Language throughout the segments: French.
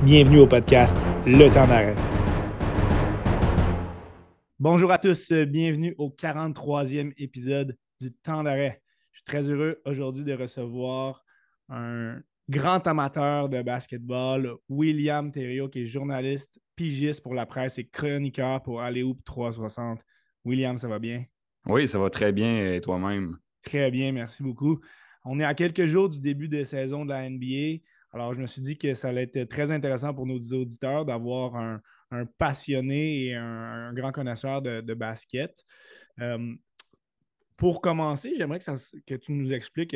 Bienvenue au podcast Le Temps d'arrêt. Bonjour à tous, bienvenue au 43e épisode du Temps d'arrêt. Je suis très heureux aujourd'hui de recevoir un grand amateur de basketball, William Thériault, qui est journaliste, pigiste pour la presse et chroniqueur pour Alley-Oop 360. William, ça va bien? Oui, ça va très bien et toi-même. Très bien, merci beaucoup. On est à quelques jours du début de saison de la NBA. Alors, je me suis dit que ça allait être très intéressant pour nos auditeurs d'avoir un passionné et un grand connaisseur de basket. Euh, pour commencer, j'aimerais que tu nous expliques,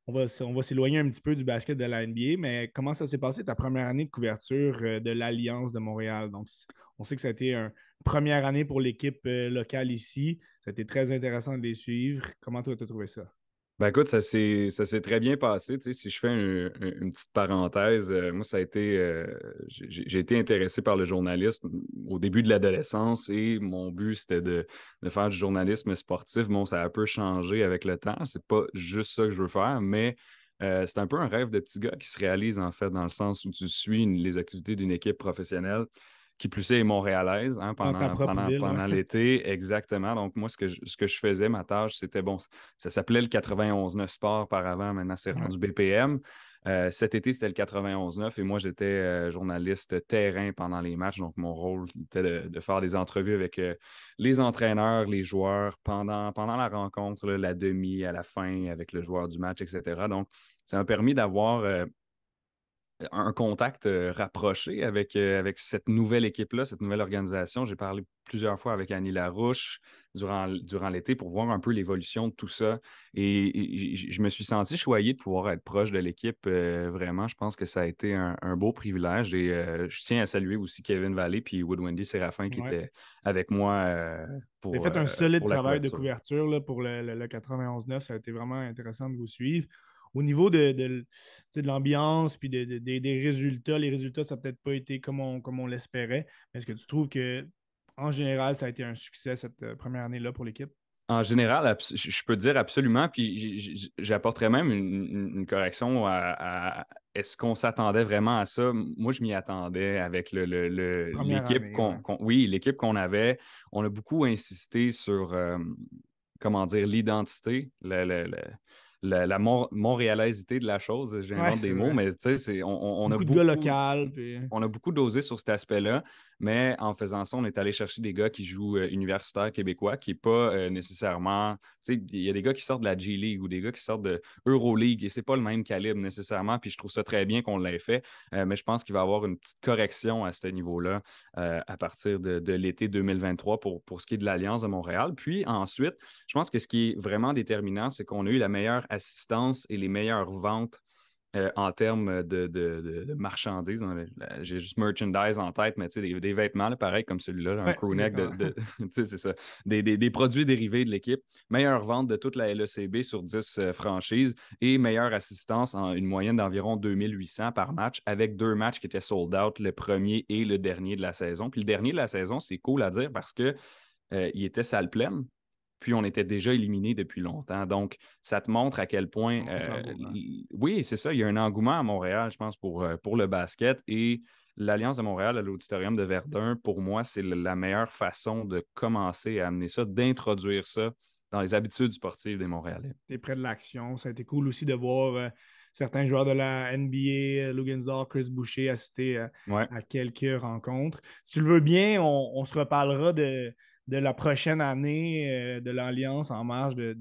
on va s'éloigner un petit peu du basket de la NBA, mais comment ça s'est passé ta première année de couverture de l'Alliance de Montréal? Donc, on sait que ça a été une première année pour l'équipe locale ici. Ça a été très intéressant de les suivre. Comment toi, tu as trouvé ça? Ben écoute, ça s'est très bien passé. Tu sais, si je fais une petite parenthèse, moi, ça a été. J'ai été intéressé par le journalisme au début de l'adolescence et mon but, c'était de faire du journalisme sportif. Bon, ça a un peu changé avec le temps. C'est pas juste ça que je veux faire, mais c'est un peu un rêve de petit gars qui se réalise, en fait, dans le sens où tu suis les activités d'une équipe professionnelle qui plus est montréalaise, hein, Dans ta propre ville, ouais. pendant l'été, exactement. Donc, moi, ce que je faisais, ma tâche, c'était bon, ça s'appelait le 91-9 Sport par avant, maintenant c'est Ouais. rendu BPM. Cet été, c'était le 91-9 et moi, j'étais journaliste terrain pendant les matchs. Donc, mon rôle était de faire des entrevues avec les entraîneurs, les joueurs pendant la rencontre, là, la demi, à la fin, avec le joueur du match, etc. Donc, ça m'a permis d'avoir un contact rapproché avec cette nouvelle équipe-là, cette nouvelle organisation. J'ai parlé plusieurs fois avec Annie Larouche durant l'été pour voir un peu l'évolution de tout ça. Et je me suis senti choyé de pouvoir être proche de l'équipe. Vraiment, je pense que ça a été un beau privilège. Et je tiens à saluer aussi Kevin Vallée puis Woodwendy Séraphin qui Ouais. étaient avec moi Vous avez fait un solide pour la travail de couverture. couverture là, pour le 91-9. Ça a été vraiment intéressant de vous suivre. Au niveau de l'ambiance puis des résultats, les résultats, ça n'a peut-être pas été comme on l'espérait. Mais est-ce que tu trouves que en général, ça a été un succès cette première année-là pour l'équipe? En général, je peux te dire absolument, puis j'apporterais même une correction est-ce qu'on s'attendait vraiment à ça? Moi, je m'y attendais avec Première l'équipe année, ouais. oui, l'équipe qu'on avait. On a beaucoup insisté sur, comment dire, l'identité, la montréalaisité de la chose. Ouais, J'invente c'est des mots, vrai. mais tu sais, on a Beaucoup de gars beaucoup locaux. Puis... on a beaucoup dosé sur cet aspect-là, mais en faisant ça, on est allé chercher des gars qui jouent universitaires québécois, qui n'est pas nécessairement. Tu sais, il y a des gars qui sortent de la G-League ou des gars qui sortent de Euroleague et c'est pas le même calibre nécessairement. Puis je trouve ça très bien qu'on l'ait fait, mais je pense qu'il va y avoir une petite correction à ce niveau-là à partir de l'été 2023 pour ce qui est de l'Alliance de Montréal. Puis ensuite, je pense que ce qui est vraiment déterminant, c'est qu'on a eu la meilleure assistance et les meilleures ventes en termes de marchandises. J'ai juste merchandise en tête, mais tu sais, des vêtements, là, pareil comme celui-là, là, un Ouais, crewneck exactement. tu sais, c'est ça. Des produits dérivés de l'équipe. Meilleure vente de toute la LECB sur 10 franchises et meilleure assistance en une moyenne d'environ 2800 par match avec deux matchs qui étaient sold out, le premier et le dernier de la saison. Puis le dernier de la saison, c'est cool à dire parce que il était salle pleine. Puis on était déjà éliminé depuis longtemps. Donc, ça te montre à quel point, Beaucoup d'engouement. oui, c'est ça, il y a un engouement à Montréal, je pense, pour le basket. Et l'Alliance de Montréal à l'Auditorium de Verdun, pour moi, c'est la meilleure façon de commencer à amener ça, d'introduire ça dans les habitudes sportives des Montréalais. T'es près de l'action. Ça a été cool aussi de voir certains joueurs de la NBA, Luguentz Chris Boucher, assister Ouais. à quelques rencontres. Si tu le veux bien, on se reparlera de la prochaine année de l'Alliance en marge du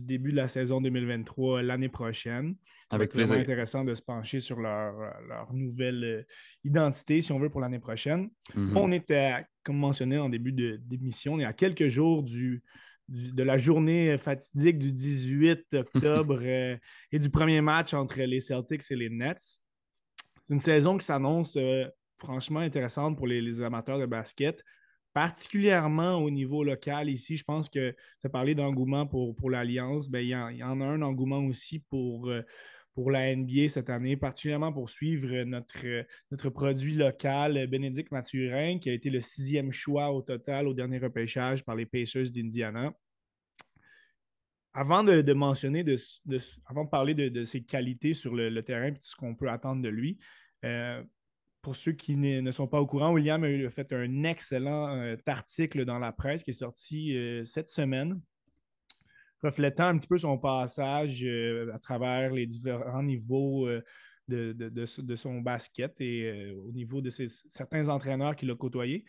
début de la saison 2023 l'année prochaine. Ça va Avec être vraiment plaisir. intéressant de se pencher sur leur nouvelle identité, si on veut, pour l'année prochaine. Là, Mhm. on était, comme mentionné en début d'émission, on est à quelques jours de la journée fatidique du 18 octobre et du premier match entre les Celtics et les Nets. C'est une saison qui s'annonce franchement intéressante pour les amateurs de basket, particulièrement au niveau local ici. Je pense que tu as parlé d'engouement pour l'Alliance. Ben, il y en a un engouement aussi pour la NBA cette année, particulièrement pour suivre notre produit local, Bénédicte Mathurin, qui a été le sixième choix au total au dernier repêchage par les Pacers d'Indiana. Avant de mentionner, avant de parler de ses qualités sur le terrain et tout ce qu'on peut attendre de lui, euh, pour ceux qui ne sont pas au courant, William a fait un excellent article dans la presse qui est sorti cette semaine, reflétant un petit peu son passage à travers les différents niveaux de son basket et au niveau de certains entraîneurs qu'il a côtoyés.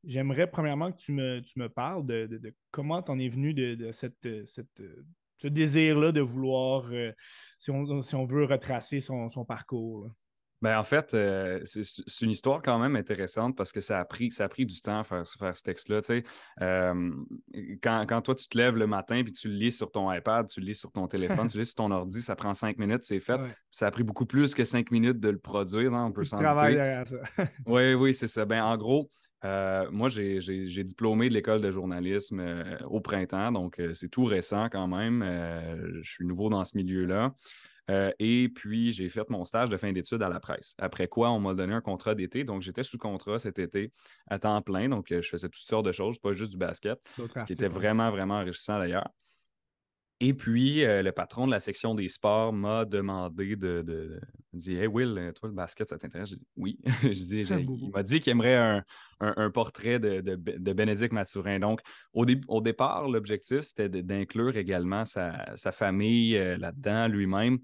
J'aimerais premièrement que tu me parles de comment tu en es venu de ce désir-là de vouloir, si on veut, retracer son parcours. Là. Ben, en fait, c'est une histoire quand même intéressante parce que ça a pris du temps à faire ce texte-là. Tu sais. Euh, quand toi, tu te lèves le matin puis tu le lis sur ton iPad, tu le lis sur ton téléphone, tu le lis sur ton ordi, ça prend 5 minutes, c'est fait. Ouais. Ça a pris beaucoup plus que 5 minutes de le produire, hein, on peut Beaucoup de s'en travail douter. derrière ça. Oui, oui, c'est ça. Ben, en gros, moi, j'ai diplômé de l'école de journalisme au printemps, donc c'est tout récent quand même. Je suis nouveau dans ce milieu-là. Et puis, j'ai fait mon stage de fin d'études à la presse. Après quoi, on m'a donné un contrat d'été. Donc, j'étais sous contrat cet été à temps plein. Donc, je faisais toutes sortes de choses, pas juste du basket, D'autres ce qui était articles, ouais. vraiment, vraiment enrichissant d'ailleurs. Et puis, le patron de la section des sports m'a demandé il dit, Hey Will, toi, le basket, ça t'intéresse? J'ai dit oui. Il Beaucoup. m'a dit qu'il aimerait un portrait de Bénédicte Mathurin. Donc, au départ, l'objectif, c'était d'inclure également sa famille là-dedans, lui-même.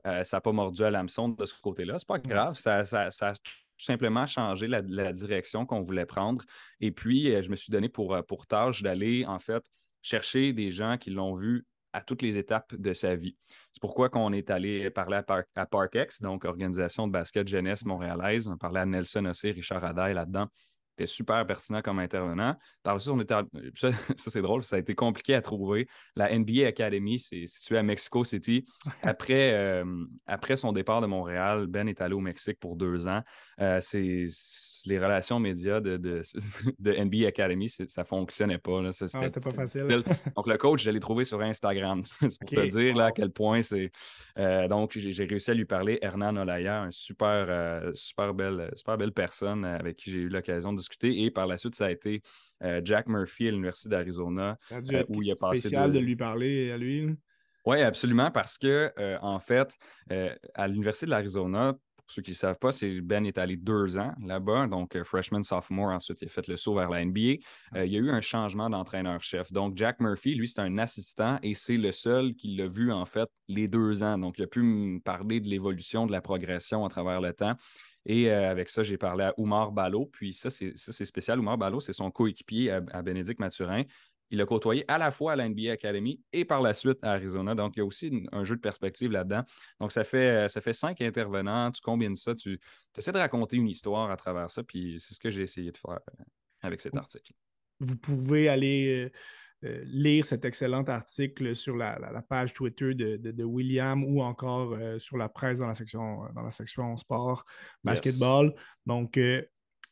Ça n'a pas mordu à l'hameçon de ce côté-là. C'est pas Ouais. grave. Ça a tout simplement changé la direction qu'on voulait prendre. Et puis, je me suis donné pour tâche d'aller, en fait, chercher des gens qui l'ont vu à toutes les étapes de sa vie. C'est pourquoi qu'on est allé parler à ParkX, donc Organisation de basket jeunesse montréalaise. On parlait à Nelson Ossé, Richard Adaille là-dedans. C'était super pertinent comme intervenant. Par la suite, ça c'est drôle, ça a été compliqué à trouver. La NBA Academy, c'est situé à Mexico City. Après son départ de Montréal, Ben est allé au Mexique pour 2 ans. Les relations médias de NBA Academy, ça ne fonctionnait pas. Là. Ah, c'était pas C'était facile. difficile. Donc, le coach, je l'ai trouvé sur Instagram. C'est pour OK. te dire là, à Wow. quel point c'est. Donc, j'ai réussi à lui parler. Hernan Olaya, un super belle personne avec qui j'ai eu l'occasion de discuter. Et par la suite, ça a été Jack Murphy à l'Université d'Arizona, Ça a dû être où il a passé spécial de 2 ans. lui parler à lui. Là. Oui, absolument, parce que, en fait, à l'Université de l'Arizona, pour ceux qui ne savent pas, Ben est allé 2 ans là-bas, donc freshman, sophomore, ensuite il a fait le saut vers la NBA. Il y a eu un changement d'entraîneur-chef. Donc, Jack Murphy, lui, c'est un assistant et c'est le seul qui l'a vu, en fait, les 2 ans. Donc, il a pu me parler de l'évolution, de la progression à travers le temps. Et avec ça, j'ai parlé à Oumar Balo. Puis ça, c'est spécial. Oumar Balo, c'est son coéquipier à Bénédicte Mathurin. Il a côtoyé à la fois à la NBA Academy et par la suite à Arizona. Donc, il y a aussi un jeu de perspective là-dedans. Donc, ça fait 5 intervenants. Tu combines ça, tu essaies de raconter une histoire à travers ça. Puis, c'est ce que j'ai essayé de faire avec cet article. Vous pouvez aller lire cet excellent article sur la page Twitter de William ou encore sur la presse dans la section sport, Yes. basketball. Donc,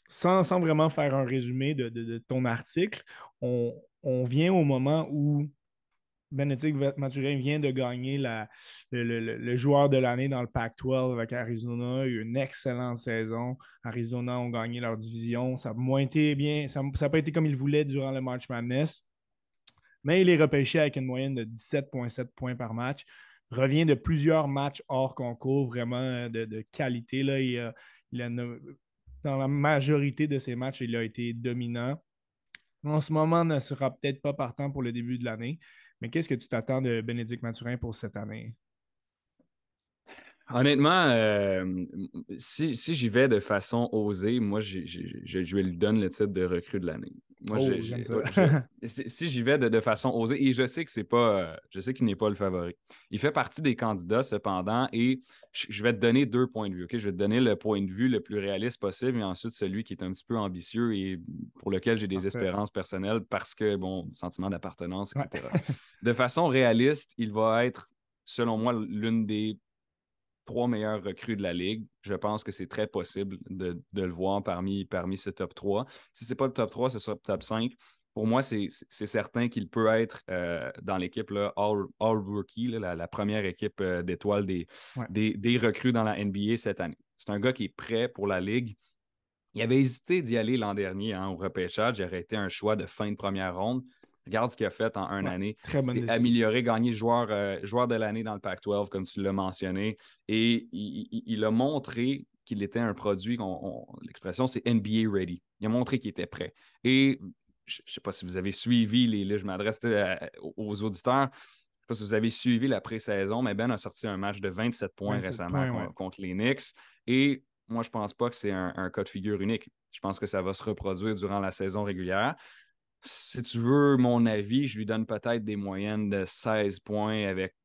sans vraiment faire un résumé de ton article, on vient au moment où Bénédicte Mathurin vient de gagner le joueur de l'année dans le Pac-12 avec Arizona. Il a eu une excellente saison. Arizona ont gagné leur division. Ça a moins été bien. Ça n'a pas été comme ils voulaient durant le March Madness. Mais il est repêché avec une moyenne de 17,7 points par match. Revient de plusieurs matchs hors concours, vraiment de qualité. Là. Dans la majorité de ses matchs, il a été dominant. En ce moment, ne sera peut-être pas partant pour le début de l'année. Mais qu'est-ce que tu t'attends de Bénédicte Mathurin pour cette année? Honnêtement, si j'y vais de façon osée, moi, je lui donne le titre de recrue de l'année. Moi, Oh, j'aime ça. si j'y vais de façon osée, et je sais que c'est pas, je sais qu'il n'est pas le favori. Il fait partie des candidats, cependant, et je vais te donner 2 points de vue. Ok? Je vais te donner le point de vue le plus réaliste possible, et ensuite celui qui est un petit peu ambitieux et pour lequel j'ai des Parfait. espérances personnelles parce que, bon, sentiment d'appartenance, Ouais. etc. De façon réaliste, il va être, selon moi, l'une des 3 meilleures recrues de la Ligue. Je pense que c'est très possible de le voir parmi ce top 3. Si ce n'est pas le top 3, ce sera le top 5. Pour moi, c'est certain qu'il peut être dans l'équipe là, All Rookie, là, la première équipe d'étoiles Ouais. des recrues dans la NBA cette année. C'est un gars qui est prêt pour la Ligue. Il avait hésité d'y aller l'an dernier au repêchage. Il aurait été un choix de fin de première ronde. Regarde ce qu'il a fait en une Ouais. année. Très Il bonne s'est décision. amélioré, gagné joueur de l'année dans le Pac-12, comme tu l'as mentionné. Et il a montré qu'il était un produit, l'expression c'est NBA ready. Il a montré qu'il était prêt. Et je ne sais pas si vous avez suivi, là, je m'adresse aux auditeurs, je ne sais pas si vous avez suivi la pré-saison, mais Ben a sorti un match de 27 points 27 récemment points, ouais. contre les Knicks. Et moi, je ne pense pas que c'est un cas de figure unique. Je pense que ça va se reproduire durant la saison régulière. Si tu veux mon avis, je lui donne peut-être des moyennes de 16 points avec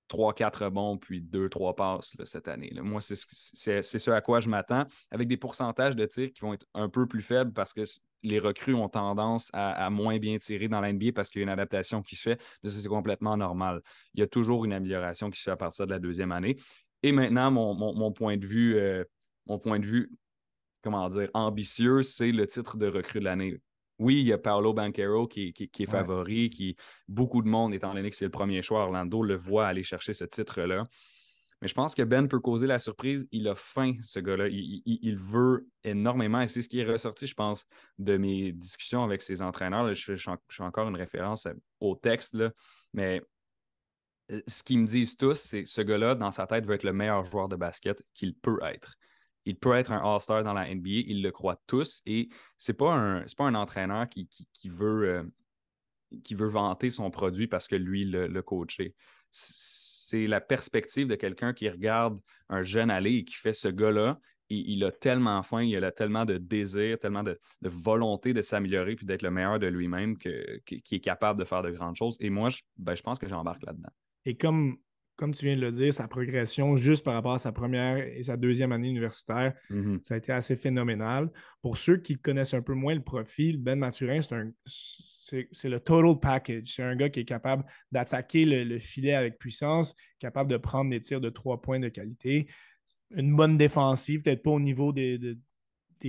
3-4 rebonds, puis 2-3 passes là, cette année. Là. Moi, c'est ce à quoi je m'attends, avec des pourcentages de tirs qui vont être un peu plus faibles parce que les recrues ont tendance à moins bien tirer dans l'NBA parce qu'il y a une adaptation qui se fait. Mais ça, c'est complètement normal. Il y a toujours une amélioration qui se fait à partir de la deuxième année. Et maintenant, mon point de vue, comment dire, ambitieux, c'est le titre de recrue de l'année. Oui, il y a Paolo Banchero qui est Ouais. favori, beaucoup de monde, étant donné que c'est le premier choix, Orlando le voit aller chercher ce titre-là. Mais je pense que Ben peut causer la surprise. Il a faim, ce gars-là. Il veut énormément. Et c'est ce qui est ressorti, je pense, de mes discussions avec ses entraîneurs. Là, je fais encore une référence au texte, là. Mais ce qu'ils me disent tous, c'est que ce gars-là, dans sa tête, veut être le meilleur joueur de basket qu'il peut être. Il peut être un All-Star dans la NBA, ils le croient tous. Et c'est pas un entraîneur qui veut vanter son produit parce que lui le coaché. C'est la perspective de quelqu'un qui regarde un jeune aller et qui fait ce gars-là. Il a tellement faim, il a tellement de désir, tellement de volonté de s'améliorer puis d'être le meilleur de lui-même qu'il est capable de faire de grandes choses. Et moi, je pense que j'embarque là-dedans. Et comme tu viens de le dire, sa progression juste par rapport à sa première et sa deuxième année universitaire, Mhm. ça a été assez phénoménal. Pour ceux qui connaissent un peu moins le profil, Ben Mathurin, c'est le total package. C'est un gars qui est capable d'attaquer le filet avec puissance, capable de prendre des tirs de 3 points de qualité, une bonne défensive, peut-être pas au niveau des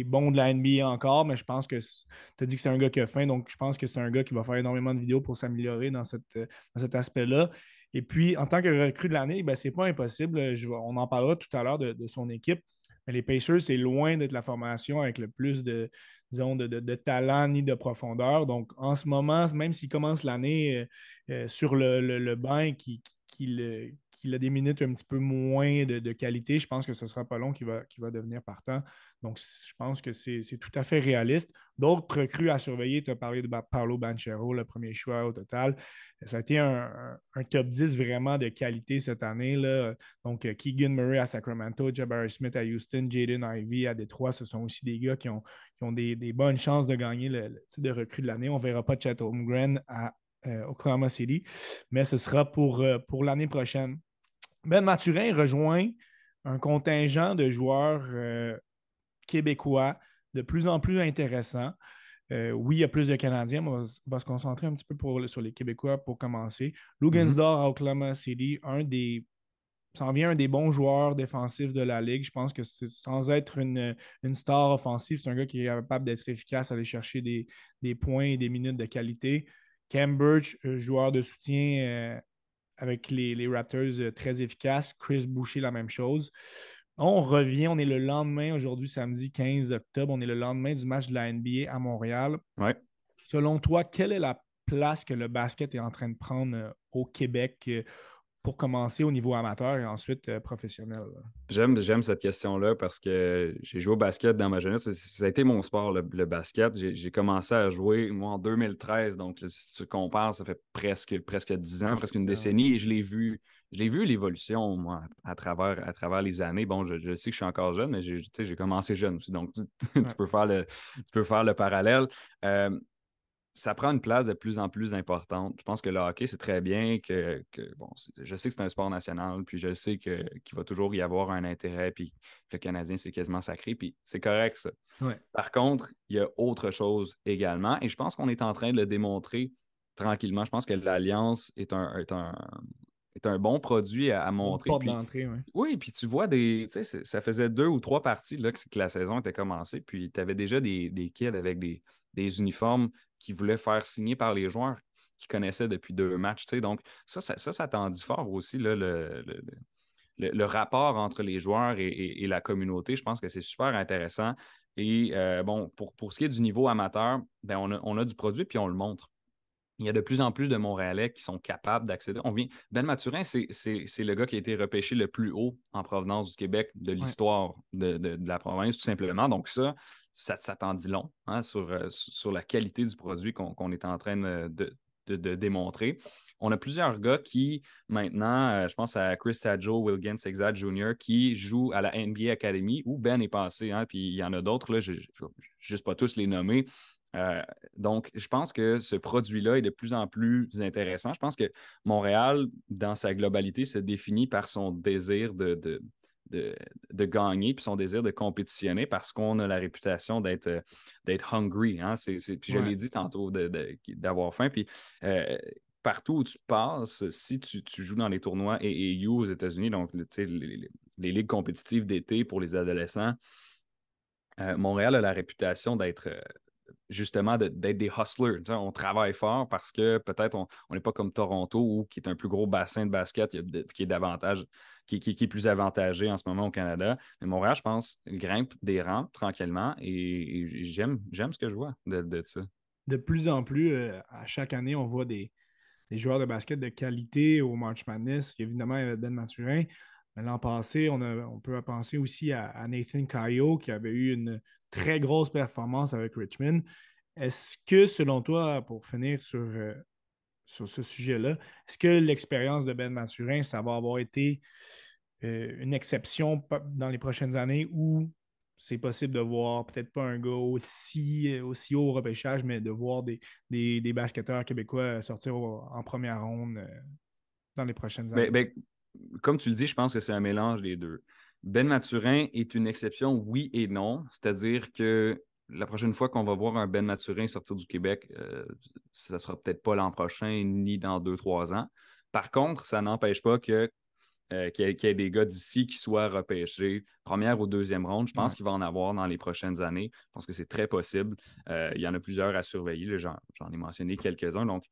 bons de la NBA encore, mais je pense que tu as dit que c'est un gars qui a faim, donc je pense que c'est un gars qui va faire énormément de vidéos pour s'améliorer dans cet aspect-là. Et puis, en tant que recrue de l'année, ben, c'est pas impossible. On en parlera tout à l'heure de son équipe. Mais les Pacers, c'est loin d'être la formation avec le plus disons, de talent ni de profondeur. Donc, en ce moment, même s'il commence l'année sur le banc qu'il a des minutes un petit peu moins de qualité, je pense que ce ne sera pas long qu'il va devenir partant. Donc, je pense que c'est tout à fait réaliste. D'autres recrues à surveiller, tu as parlé de Paolo Banchero, le premier choix au total. Ça a été un top 10 vraiment de qualité cette année, là. Donc, Keegan Murray à Sacramento, Jabari Smith à Houston, Jaden Ivey à Détroit, ce sont aussi des gars qui ont des bonnes chances de gagner le titre de recrue de l'année. On ne verra pas Chet Holmgren à Oklahoma City, mais ce sera pour l'année prochaine. Ben Mathurin rejoint un contingent de joueurs québécois de plus en plus intéressants. Oui, il y a plus de Canadiens, mais on va se concentrer un petit peu sur les Québécois pour commencer. Mhm. Lugansdor à Oklahoma City, s'en vient un des bons joueurs défensifs de la Ligue. Je pense que sans être une star offensive, c'est un gars qui est capable d'être efficace, aller chercher des points et des minutes de qualité. Cam Birch, joueur de soutien avec les Raptors très efficace. Chris Boucher, la même chose. On revient, on est le lendemain, aujourd'hui, samedi 15 octobre, on est le lendemain du match de la NBA à Montréal. Ouais. Selon toi, quelle est la place que le basket est en train de prendre au Québec pour commencer au niveau amateur et ensuite professionnel? J'aime cette question-là parce que j'ai joué au basket dans ma jeunesse. Ça a été mon sport, le basket. J'ai commencé à jouer, moi, en 2013. Donc, si tu compares, ça fait presque 10 ans, presque une décennie. Et je l'ai vu l'évolution, moi, à travers les années. Bon, je sais que je suis encore jeune, mais j'ai commencé jeune aussi. Donc, Ouais. tu peux faire le parallèle. Euh, Ça prend une place de plus en plus importante. Je pense que le hockey, c'est très bien bon, je sais que c'est un sport national, puis je sais qu'il va toujours y avoir un intérêt, puis que le Canadien, c'est quasiment sacré, puis c'est correct, ça. Ouais. Par contre, il y a autre chose également, et je pense qu'on est en train de le démontrer tranquillement. Je pense que l'Alliance est un bon produit à Bonne montrer, porte puis d'entrée, oui. oui, puis tu vois tu sais, ça faisait 2 ou 3 parties là, que la saison était commencée, puis tu avais déjà des kids avec des uniformes qui voulaient faire signer par les joueurs qui connaissaient depuis 2 matchs, tu sais. Donc, ça t'en dit fort aussi, là, le rapport entre les joueurs et la communauté. Je pense que c'est super intéressant. Et bon, pour ce qui est du niveau amateur, ben on a du produit, puis on le montre. il y a de plus en plus de Montréalais qui sont capables d'accéder. Ben Mathurin, c'est le gars qui a été repêché le plus haut en provenance du Québec de Ouais. l'histoire de la province, tout simplement. Donc ça t'en dit long, hein, sur la qualité du produit qu'on est en train de démontrer. On a plusieurs gars qui, maintenant, je pense à Chris Tadjo, Wilgen Sexad Jr., qui jouent à la NBA Academy, où Ben est passé, hein, puis il y en a d'autres, là, je ne vais juste pas tous les nommer. Euh, donc, je pense que ce produit-là est de plus en plus intéressant. Je pense que Montréal, dans sa globalité, se définit par son désir de, de gagner puis son désir de compétitionner parce qu'on a la réputation d'être hungry. Hein? Puis je Ouais. l'ai dit tantôt, d'avoir faim. Puis partout où tu passes, si tu joues dans les tournois AAU aux États-Unis, donc les ligues compétitives d'été pour les adolescents, Montréal a la réputation d'être justement d'être des hustlers. Tu sais, on travaille fort parce que peut-être on n'est pas comme Toronto ou qui est un plus gros bassin de basket qui est davantage, qui est plus avantagé en ce moment au Canada. Mais Montréal, je pense, grimpe des rangs tranquillement et j'aime ce que je vois de ça. De plus en plus, à chaque année, on voit des joueurs de basket de qualité au March Madness. Évidemment, il y a Ben Mathurin. Mais l'an passé, on peut penser aussi à Nathan Caillot qui avait eu une très grosse performance avec Richmond. Est-ce que, selon toi, pour finir sur ce sujet-là, est-ce que l'expérience de Ben Mathurin, ça va avoir été une exception dans les prochaines années où c'est possible de voir peut-être pas un gars aussi haut au repêchage, mais de voir des basketteurs québécois sortir en première ronde dans les prochaines Ben, années? ben, comme tu le dis, je pense que c'est un mélange des deux. Ben Mathurin est une exception, oui et non. C'est-à-dire que la prochaine fois qu'on va voir un Ben Mathurin sortir du Québec, ça ne sera peut-être pas l'an prochain ni dans 2, 3 ans. Par contre, ça n'empêche pas qu'il y ait des gars d'ici qui soient repêchés première ou deuxième ronde. Je pense Ouais. qu'il va en avoir dans les prochaines années. Je pense que c'est très possible. Il y en a plusieurs à surveiller. Là, j'en ai mentionné quelques-uns. Donc,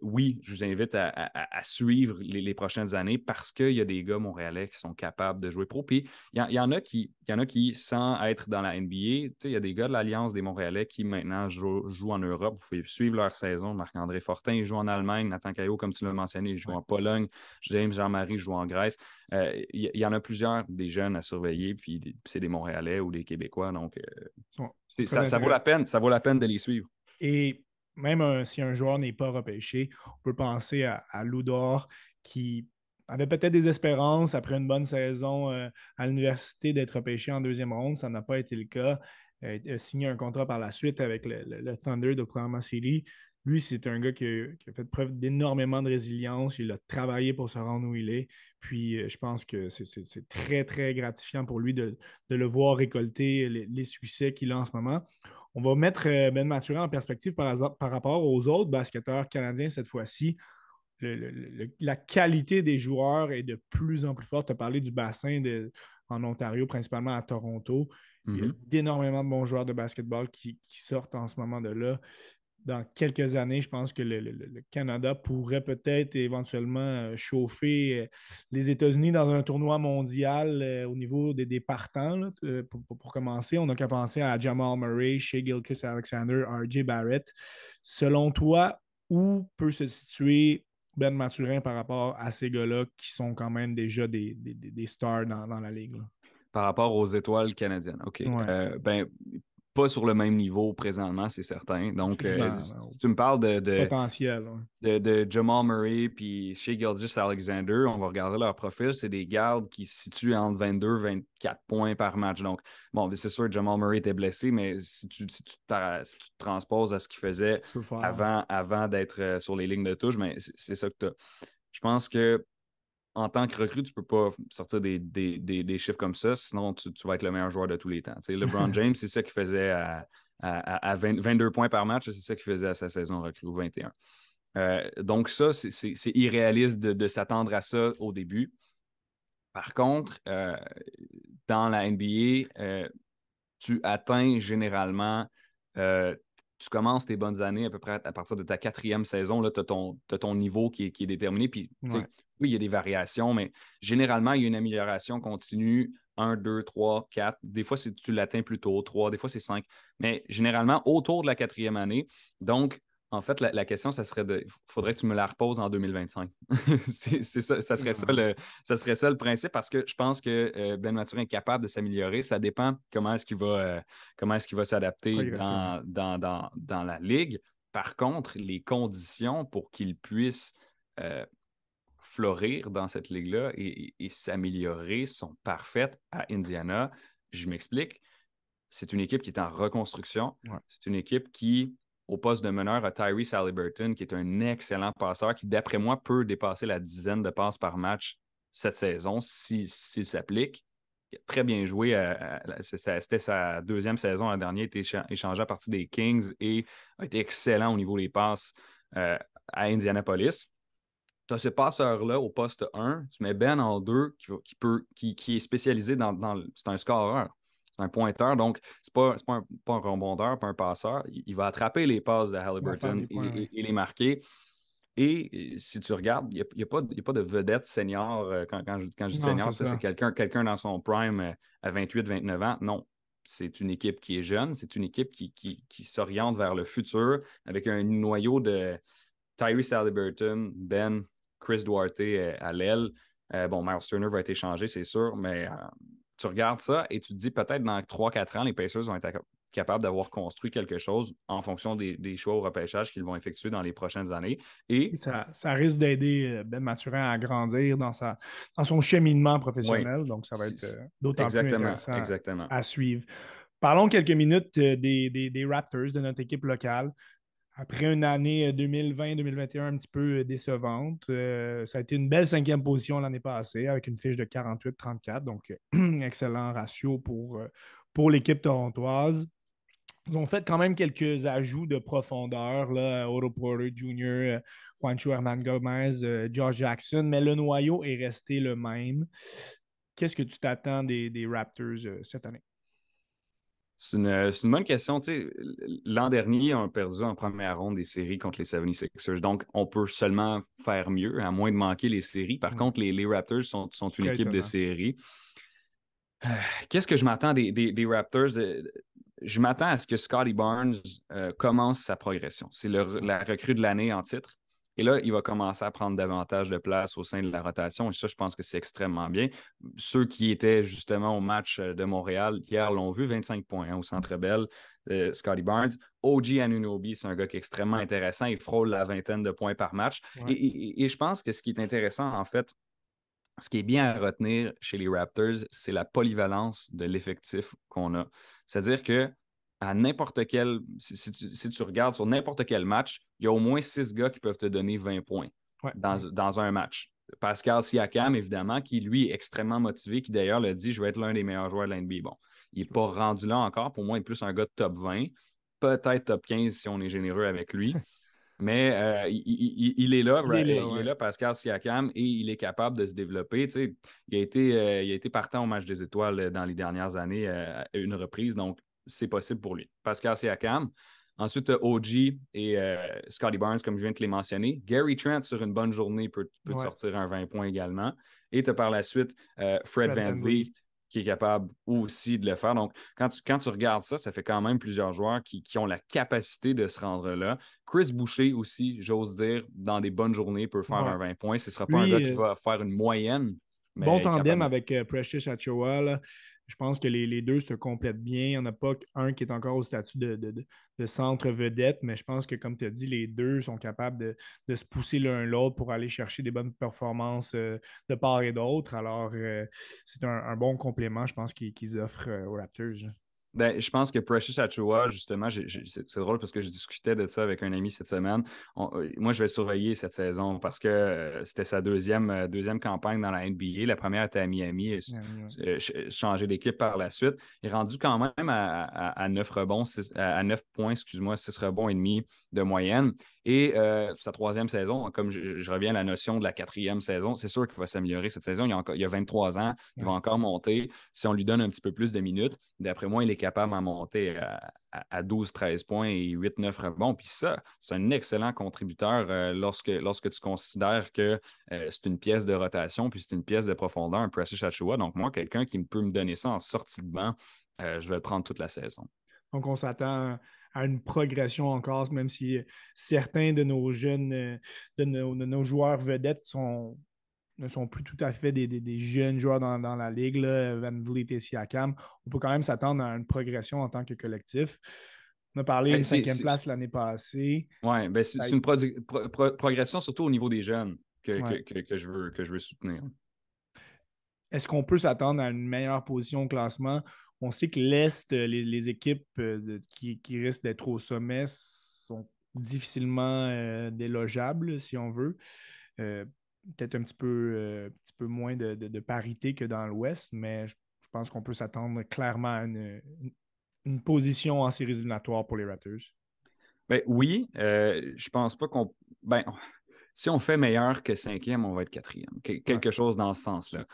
oui, je vous invite à suivre les prochaines années parce qu'il y a des gars montréalais qui sont capables de jouer pro. Puis il y en a qui, sans être dans la NBA, il y a des gars de l'Alliance des Montréalais qui maintenant jouent en Europe. Vous pouvez suivre leur saison. Marc-André Fortin, il joue en Allemagne. Nathan Caillot, comme tu l'as mentionné, il joue Ouais. en Pologne. James Jean-Marie joue en Grèce. Il y en a plusieurs des jeunes à surveiller, puis c'est des Montréalais ou des Québécois. Donc, Sont très ça vaut la intéressants. peine, ça vaut la peine de les suivre. Et même si un joueur n'est pas repêché, on peut penser à Ludor qui avait peut-être des espérances après une bonne saison à l'université d'être repêché en deuxième ronde. Ça n'a pas été le cas. Il a signé un contrat par la suite avec le Thunder d'Oklahoma City. Lui, c'est un gars qui a fait preuve d'énormément de résilience. Il a travaillé pour se rendre où il est. Puis, je pense que c'est très, très gratifiant pour lui de le voir récolter les succès qu'il a en ce moment. On va mettre Ben Mathurin en perspective par rapport aux autres basketteurs canadiens cette fois-ci. La qualité des joueurs est de plus en plus forte. Tu as parlé du bassin en Ontario, principalement à Toronto. Il y a Mhm. d'énormément de bons joueurs de basketball qui sortent en ce moment de là. Dans quelques années, je pense que le Canada pourrait peut-être éventuellement chauffer les États-Unis dans un tournoi mondial au niveau des partants. Là, pour commencer, on n'a qu'à penser à Jamal Murray, Shea Gilgeous-Alexander, R.J. Barrett. Selon toi, où peut se situer Ben Mathurin par rapport à ces gars-là qui sont quand même déjà des stars dans la ligue? Là? Par rapport aux étoiles canadiennes. OK. Ouais, Ben, pas sur le même niveau présentement, c'est certain. Donc, absolument. si tu me parles Potentiel. Ouais. de Jamal Murray puis Shea Gilgeous-Alexander, on va regarder leur profil. C'est des gardes qui se situent entre 22 24 points par match. Donc, bon, c'est sûr, Jamal Murray était blessé, mais si tu te transposes à ce qu'il faisait Tu peux faire. avant d'être sur les lignes de touche, mais c'est ça que tu as. Je pense que en tant que recrue, tu ne peux pas sortir des chiffres comme ça, sinon tu vas être le meilleur joueur de tous les temps. Tu sais, LeBron James, c'est ça qu'il faisait à 22 points par match, c'est ça qu'il faisait à sa saison recrue, 21. Donc ça, c'est irréaliste de s'attendre à ça au début. Par contre, dans la NBA, tu atteins généralement, euh, tu commences tes bonnes années à peu près à partir de ta quatrième saison, tu as, ton niveau qui est déterminé. Puis, tu Ouais. sais, oui, il y a des variations, mais généralement, il y a une amélioration continue. 1, 2, 3, 4. Des fois, tu l'atteins plus tôt, 3, des fois, c'est 5. Mais généralement, autour de la quatrième année. Donc, En fait, la question, ça serait faudrait que tu me la reposes en 2025. C'est ça, ça serait ça le principe parce que je pense que Ben Mathurin est capable de s'améliorer. Ça dépend comment est-ce qu'il va s'adapter Progressivement. dans la ligue. Par contre, les conditions pour qu'il puisse euh, florir dans cette ligue-là et s'améliorer sont parfaites à Indiana. Je m'explique. C'est une équipe qui est en reconstruction. Ouais. C'est une équipe qui, au poste de meneur, a Tyrese Haliburton, qui est un excellent passeur, qui, d'après moi, peut dépasser la dizaine de passes par match cette saison s'il s'applique. Il a très bien joué. C'était sa deuxième saison l'an dernier. Il a été échangé à partir des Kings et a été excellent au niveau des passes à Indianapolis. Tu as ce passeur-là au poste 1, tu mets Ben en 2 qui est spécialisé c'est un scoreur. C'est un pointeur, donc pas un rebondeur, pas un passeur. Il va attraper les passes de On va faire Haliburton des points, oui. et les marquer. Et si tu regardes, il n'y a, pas de vedette senior. Quand je dis Non, c'est senior, c'est ça. quelqu'un dans son prime à 28-29 ans. Non, c'est une équipe qui est jeune, c'est une équipe qui s'oriente vers le futur avec un noyau de Tyrese Haliburton, Ben, Chris Duarte à l'aile. Bon, Miles Turner va être échangé, c'est sûr, mais tu regardes ça et tu te dis peut-être dans 3-4 ans, les Pacers vont être capables d'avoir construit quelque chose en fonction des choix au repêchage qu'ils vont effectuer dans les prochaines années. Et Ça risque d'aider Ben Mathurin à grandir dans son cheminement oui, professionnel. Donc, ça va être d'autant plus exactement, intéressant exactement. à suivre. Parlons quelques minutes des Raptors, de notre équipe locale. Après une année 2020-2021 un petit peu décevante, ça a été une belle cinquième position l'année passée avec une fiche de 48-34. Donc, excellent ratio pour l'équipe torontoise. Ils ont fait quand même quelques ajouts de profondeur, là, Otto Porter Jr., Juancho Hernan Gomez, Josh Jackson, mais le noyau est resté le même. Qu'est-ce que tu t'attends des Raptors cette année? C'est une bonne question. Tu sais, l'an dernier, on a perdu en première ronde des séries contre les 76ers. Donc, on peut seulement faire mieux, à moins de manquer les séries. Par Ouais. contre, les Raptors sont Ce une serait équipe de étonnant. séries. Qu'est-ce que je m'attends des Raptors? Je m'attends à ce que Scotty Barnes commence sa progression. C'est Ouais. la recrue de l'année en titre. Et là, il va commencer à prendre davantage de place au sein de la rotation. Et ça, je pense que c'est extrêmement bien. Ceux qui étaient justement au match de Montréal hier l'ont vu, 25 points au Centre Bell, Scotty Barnes. OG Anunoby, c'est un gars qui est extrêmement intéressant. Il frôle la vingtaine de points par match. Ouais. Et je pense que ce qui est intéressant, en fait, ce qui est bien à retenir chez les Raptors, c'est la polyvalence de l'effectif qu'on a. C'est-à-dire que à n'importe quel, si tu regardes sur n'importe quel match, il y a au moins 6 gars qui peuvent te donner 20 points Ouais. dans un match. Pascal Siakam, évidemment, qui lui est extrêmement motivé, qui d'ailleurs le dit, je vais être l'un des meilleurs joueurs de l'NBA. Bon, il n'est pas rendu là encore. Pour moi, il est plus un gars de top 20, peut-être top 15 si on est généreux avec lui. Mais il est là, Il est là, il est ouais. là, Pascal Siakam, et il est capable de se développer. Tu sais, il a été partant au match des étoiles dans les dernières années à une reprise, donc c'est possible pour lui. Pascal Siakam. Ensuite, OG et Scotty Barnes, comme je viens de te les mentionner. Gary Trent, sur une bonne journée, peut te Ouais. sortir un 20 points également. Et tu as par la suite Fred Fred VanVleet, VanVleet. qui est capable aussi de le faire. Donc, quand tu regardes ça, ça fait quand même plusieurs joueurs qui ont la capacité de se rendre là. Chris Boucher aussi, j'ose dire, dans des bonnes journées, peut faire Ouais. un 20 points. Ce ne sera pas un gars Lui, qui va faire une moyenne, bon mais il est tandem capable. avec Precious Achiuwa, là. Je pense que les deux se complètent bien. Il n'y en a pas qu'un qui est encore au statut de centre vedette, mais je pense que, comme tu as dit, les deux sont capables de se pousser l'un l'autre pour aller chercher des bonnes performances de part et d'autre. Alors, c'est un bon complément, je pense, qu'ils offrent aux Raptors, là. Ben, je pense que Precious Achiuwa, justement, c'est drôle parce que je discutais de ça avec un ami cette semaine. Moi, je vais surveiller cette saison parce que c'était sa deuxième campagne dans la NBA. La première était à Miami, Ouais. changé d'équipe par la suite. Il est rendu quand même à 9 rebonds, à 9 points, excuse-moi, 6 rebonds et demi de moyenne. Et sa troisième saison, comme je reviens à la notion de la quatrième saison, c'est sûr qu'il va s'améliorer cette saison. Il a 23 ans, il va Ouais. encore monter. Si on lui donne un petit peu plus de minutes, d'après moi, il est capable d'en monter à 12-13 points et 8-9 rebonds. Puis ça, c'est un excellent contributeur lorsque tu considères que c'est une pièce de rotation, puis c'est une pièce de profondeur, un Precious Achiuwa. Donc moi, quelqu'un qui peut me donner ça en sortie de banc, je vais le prendre toute la saison. Donc, on s'attend à une progression encore, même si certains de nos jeunes, de nos joueurs vedettes ne sont plus tout à fait des jeunes joueurs dans la ligue, là, Van Vliet et Siakam. On peut quand même s'attendre à une progression en tant que collectif. On a parlé Ben, d'une cinquième place l'année passée. ouais, ben, c'est une progression surtout au niveau des jeunes Ouais. que je veux soutenir. Est-ce qu'on peut s'attendre à une meilleure position au classement? On sait que l'Est, les équipes qui risquent d'être au sommet sont difficilement délogeables, si on veut. Euh, Peut-être petit peu moins de parité que dans l'Ouest, mais je pense qu'on peut s'attendre clairement à une position en séries éliminatoires pour les Raptors. Ben, oui, je pense pas qu'on. Ben, si on fait meilleur que cinquième, on va être quatrième. Ouais. Quelque chose dans ce sens-là.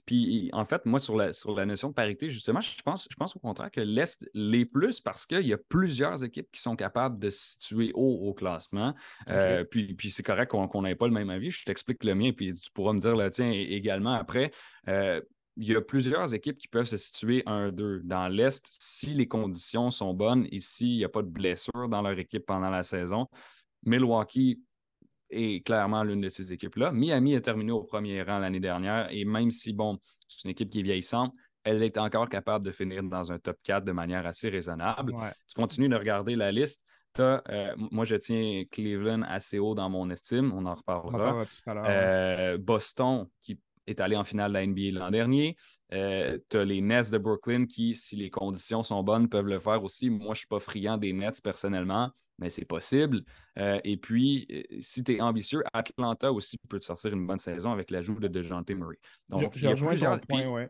Puis, en fait, moi, sur la notion de parité, justement, je pense au contraire que l'Est l'est plus parce qu'il y a plusieurs équipes qui sont capables de se situer haut au classement. OK. Puis c'est correct qu'on n'ait pas le même avis. Je t'explique le mien, puis tu pourras me dire le tien également après. Euh, il y a plusieurs équipes qui peuvent se situer 1-2 dans l'Est si les conditions sont bonnes et s'il n'y a pas de blessure dans leur équipe pendant la saison. Milwaukee est clairement l'une de ces équipes-là. Miami a terminé au premier rang l'année dernière et même si, bon, c'est une équipe qui est vieillissante, elle est encore capable de finir dans un top 4 de manière assez raisonnable. Ouais. Tu continues de regarder la liste. Moi, je tiens Cleveland assez haut dans mon estime. On en On en reparlera. parlera tout à l'heure. Ouais. Boston, qui est allé en finale de la NBA l'an dernier. Tu as les Nets de Brooklyn qui, si les conditions sont bonnes, peuvent le faire aussi. Moi, je ne suis pas friand des Nets personnellement, mais c'est possible. Et puis, si tu es ambitieux, Atlanta aussi peut te sortir une bonne saison avec l'ajout de DeJounte Murray. Donc, Je il y a rejoins ton plusieurs. point, ouais.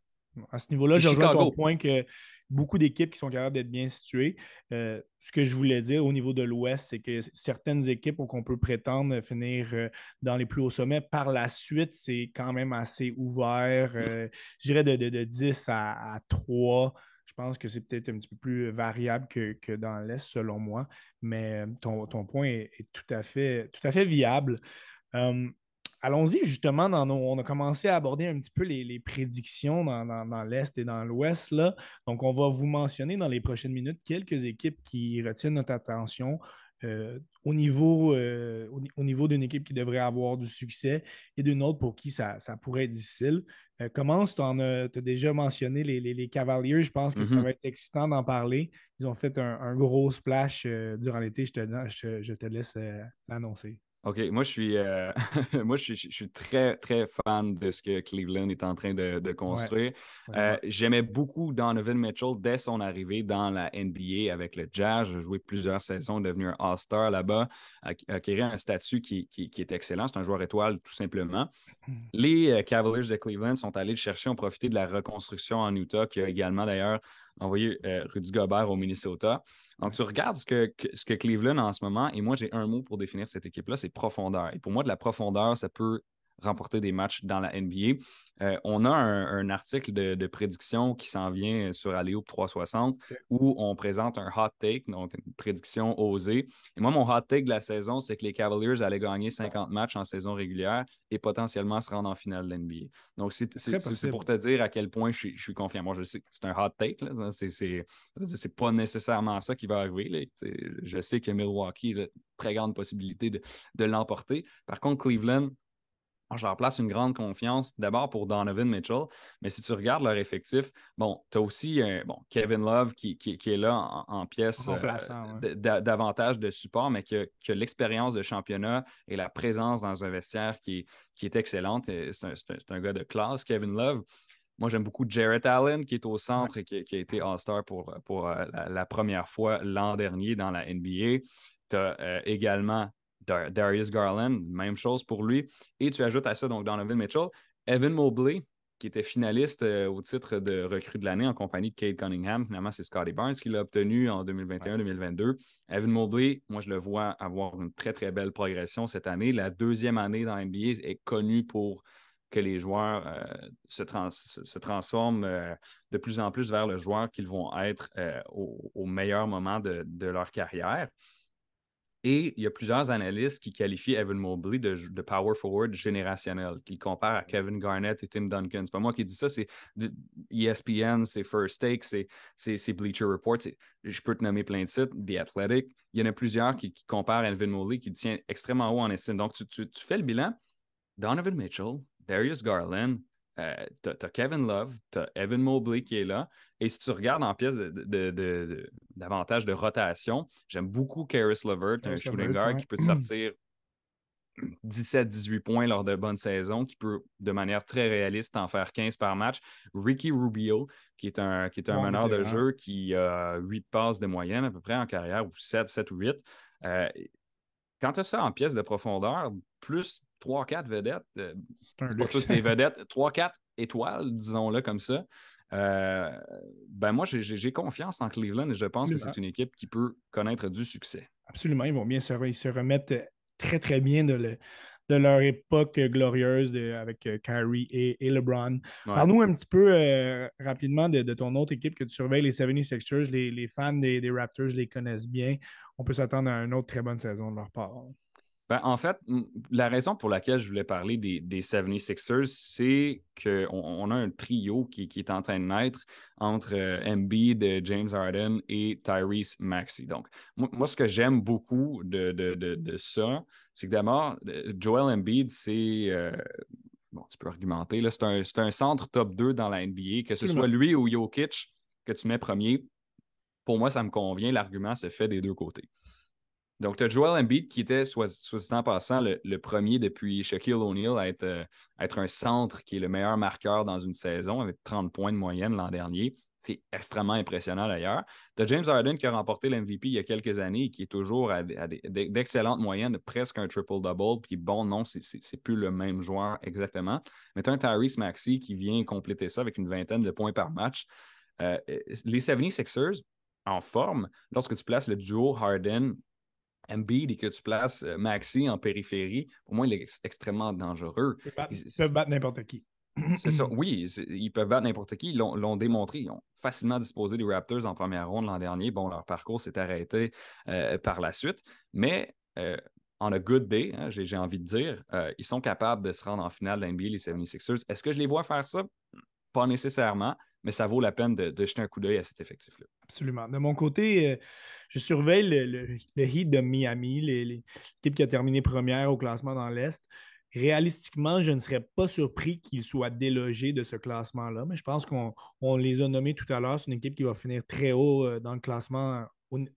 À ce niveau-là, Puis je rejoins ton Chicago. point que beaucoup d'équipes qui sont capables d'être bien situées. Ce que je voulais dire au niveau de l'Ouest, c'est que certaines équipes qu'on peut prétendre finir dans les plus hauts sommets, par la suite, c'est quand même assez ouvert. Je dirais de 10 à 3. Je pense que c'est peut-être un petit peu plus variable que dans l'Est, selon moi. Mais ton point est tout à fait viable. Euh, Allons-y justement on a commencé à aborder un petit peu les prédictions dans l'Est et dans l'Ouest, là. Donc, on va vous mentionner dans les prochaines minutes quelques équipes qui retiennent notre attention au niveau d'une équipe qui devrait avoir du succès et d'une autre pour qui ça pourrait être difficile. Commence, tu as déjà mentionné les Cavaliers. Je pense que ça Mhm. va être excitant d'en parler. Ils ont fait un gros splash durant l'été. Je te laisse l'annoncer. OK, moi moi je suis très très fan de ce que Cleveland est en train de Ouais, construire. vraiment. J'aimais beaucoup Donovan Mitchell dès son arrivée dans la NBA avec le Jazz. J'ai joué plusieurs saisons, devenu un All-Star là-bas, a acquérir un statut qui est excellent. C'est un joueur étoile tout simplement. Les Cavaliers de Cleveland sont allés le chercher, ont profité de la reconstruction en Utah, qui a également d'ailleurs envoyé Rudy Gobert au Minnesota. Donc, Ouais. tu regardes ce que Cleveland a en ce moment, et moi, j'ai un mot pour définir cette équipe-là, c'est profondeur. Et pour moi, de la profondeur, ça peut remporter des matchs dans la NBA. On a un article de prédiction qui s'en vient sur Aléoupe 360 OK. où on présente un hot take, donc une prédiction osée. Et moi, mon hot take de la saison, c'est que les Cavaliers allaient gagner 50 matchs en saison régulière et potentiellement se rendre en finale de l'NBA. Donc, C'est très c'est pour possible. te dire à quel point je suis confiant. Moi, je sais que c'est un hot take. Là. C'est pas nécessairement ça qui va arriver. Là. Je sais que Milwaukee a très grande possibilité de l'emporter. Par contre, Cleveland, je leur place une grande confiance, d'abord pour Donovan Mitchell, mais si tu regardes leur effectif, bon, tu as aussi Kevin Love qui est là en pièce Remplaçant, ouais. davantage de support, mais qui a l'expérience de championnat et la présence dans un vestiaire qui est excellente. C'est un gars de classe, Kevin Love. Moi, j'aime beaucoup Jarrett Allen, qui est au Ouais. centre et qui a été All-Star pour la première fois l'an dernier dans la NBA. Tu as également Darius Garland, même chose pour lui. Et tu ajoutes à ça donc Donovan Mitchell, Evan Mobley, qui était finaliste au titre de recrue de l'année en compagnie de Cade Cunningham. Finalement, c'est Scottie Barnes qui l'a obtenu en Ouais. 2021-2022. Evan Mobley, moi, je le vois avoir une très, très belle progression cette année. La deuxième année dans la NBA est connue pour que les joueurs se transforment de plus en plus vers le joueur qu'ils vont être au meilleur moment de leur carrière. Et il y a plusieurs analystes qui qualifient Evan Mobley de power forward générationnel, qui le comparent à Kevin Garnett et Tim Duncan. C'est pas moi qui dis ça, c'est ESPN, c'est First Take, c'est Bleacher Report. Je peux te nommer plein de sites, The Athletic. Il y en a plusieurs qui comparent Evan Mobley, qui le tient extrêmement haut en estime. Donc, tu fais le bilan. Donovan Mitchell, Darius Garland, t'as Kevin Love, t'as Evan Mobley qui est là. Et si tu regardes en pièces d'avantage de rotation, j'aime beaucoup Caris LeVert, un Caris shooting LeVert, guard ouais. qui peut te sortir 17-18 points lors de bonnes saisons, qui peut, de manière très réaliste, en faire 15 par match. Ricky Rubio, qui est un Bon meneur de vétéran. jeu qui a 8 passes de moyenne à peu près en carrière, ou 7 ou 8. Euh, Quand tu as ça en pièces de profondeur, plus 3-4 vedettes, C'est un c'est pas tous luxe. des vedettes, 3-4 étoiles, disons-le comme ça. Euh, ben moi, j'ai confiance en Cleveland et je pense que c'est Absolument. une équipe qui peut connaître du succès. Absolument. Ils vont bien ils se remettent très, très bien de leur époque glorieuse avec Kyrie et LeBron. Ouais. Parle-nous un petit peu rapidement de ton autre équipe que tu surveilles, les 76ers. Les fans des Raptors les connaissent bien. On peut s'attendre à une autre très bonne saison de leur part. Ben, en fait, la raison pour laquelle je voulais parler des 76ers, c'est qu'on a un trio qui est en train de naître entre Embiid, James Harden et Tyrese Maxey. Donc, moi, ce que j'aime beaucoup de ça, c'est que d'abord, Joel Embiid, bon, tu peux argumenter, là, c'est un centre top 2 dans la NBA, que ce soit Absolument. lui ou Jokic que tu mets premier. Pour moi, ça me convient. L'argument se fait des deux côtés. Donc, tu as Joel Embiid qui était, soit dit en passant, le premier depuis Shaquille O'Neal à être un centre qui est le meilleur marqueur dans une saison avec 30 points de moyenne l'an dernier. C'est extrêmement impressionnant d'ailleurs. Tu as James Harden qui a remporté l'MVP il y a quelques années et qui est toujours à d'excellentes moyennes, presque un triple-double. Puis bon, non, c'est plus le même joueur exactement. Mais tu as un Tyrese Maxey qui vient compléter ça avec une vingtaine de points par match. Les 76ers, en forme, lorsque tu places le duo Harden Embiid et que tu places Maxi en périphérie, pour moi, il est extrêmement dangereux. Ils peuvent battre n'importe qui. C'est ça, oui, ils peuvent battre n'importe qui, ils l'ont démontré, ils ont facilement disposé des Raptors en première ronde l'an dernier. Bon, leur parcours s'est arrêté par la suite, mais on a good day, hein, j'ai envie de dire, ils sont capables de se rendre en finale de la NBA, les 76ers. Est-ce que je les vois faire ça? Pas nécessairement, mais ça vaut la peine de jeter un coup d'œil à cet effectif-là. Absolument. De mon côté, je surveille le Heat de Miami, l'équipe qui a terminé première au classement dans l'Est. Réalistiquement, je ne serais pas surpris qu'ils soient délogés de ce classement-là, mais je pense qu'on les a nommés tout à l'heure. C'est une équipe qui va finir très haut dans le classement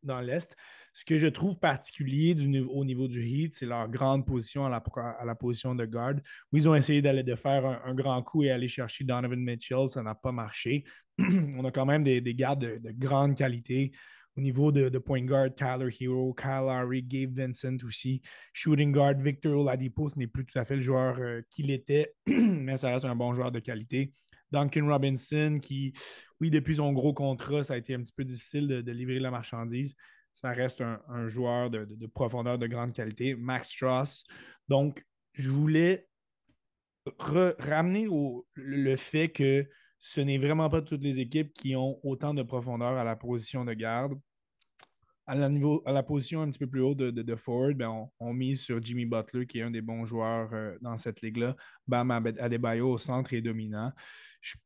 dans l'Est. Ce que je trouve particulier au niveau du Heat, c'est leur grande position à la position de garde, où ils ont essayé de faire un grand coup et aller chercher Donovan Mitchell. Ça n'a pas marché. On a quand même des gardes de grande qualité. Au niveau de point guard, Tyler Hero, Kyle Lowry, Gabe Vincent aussi. Shooting guard, Victor Oladipo, ce n'est plus tout à fait le joueur qu'il était, mais ça reste un bon joueur de qualité. Duncan Robinson, qui, oui, depuis son gros contrat, ça a été un petit peu difficile de livrer la marchandise. Ça reste un joueur de profondeur de grande qualité. Max Strauss. Donc, je voulais ramener le fait que ce n'est vraiment pas toutes les équipes qui ont autant de profondeur à la position de garde. À la position un petit peu plus haute de forward, ben on mise sur Jimmy Butler, qui est un des bons joueurs dans cette ligue-là. Bam Adebayo au centre est dominant. Je,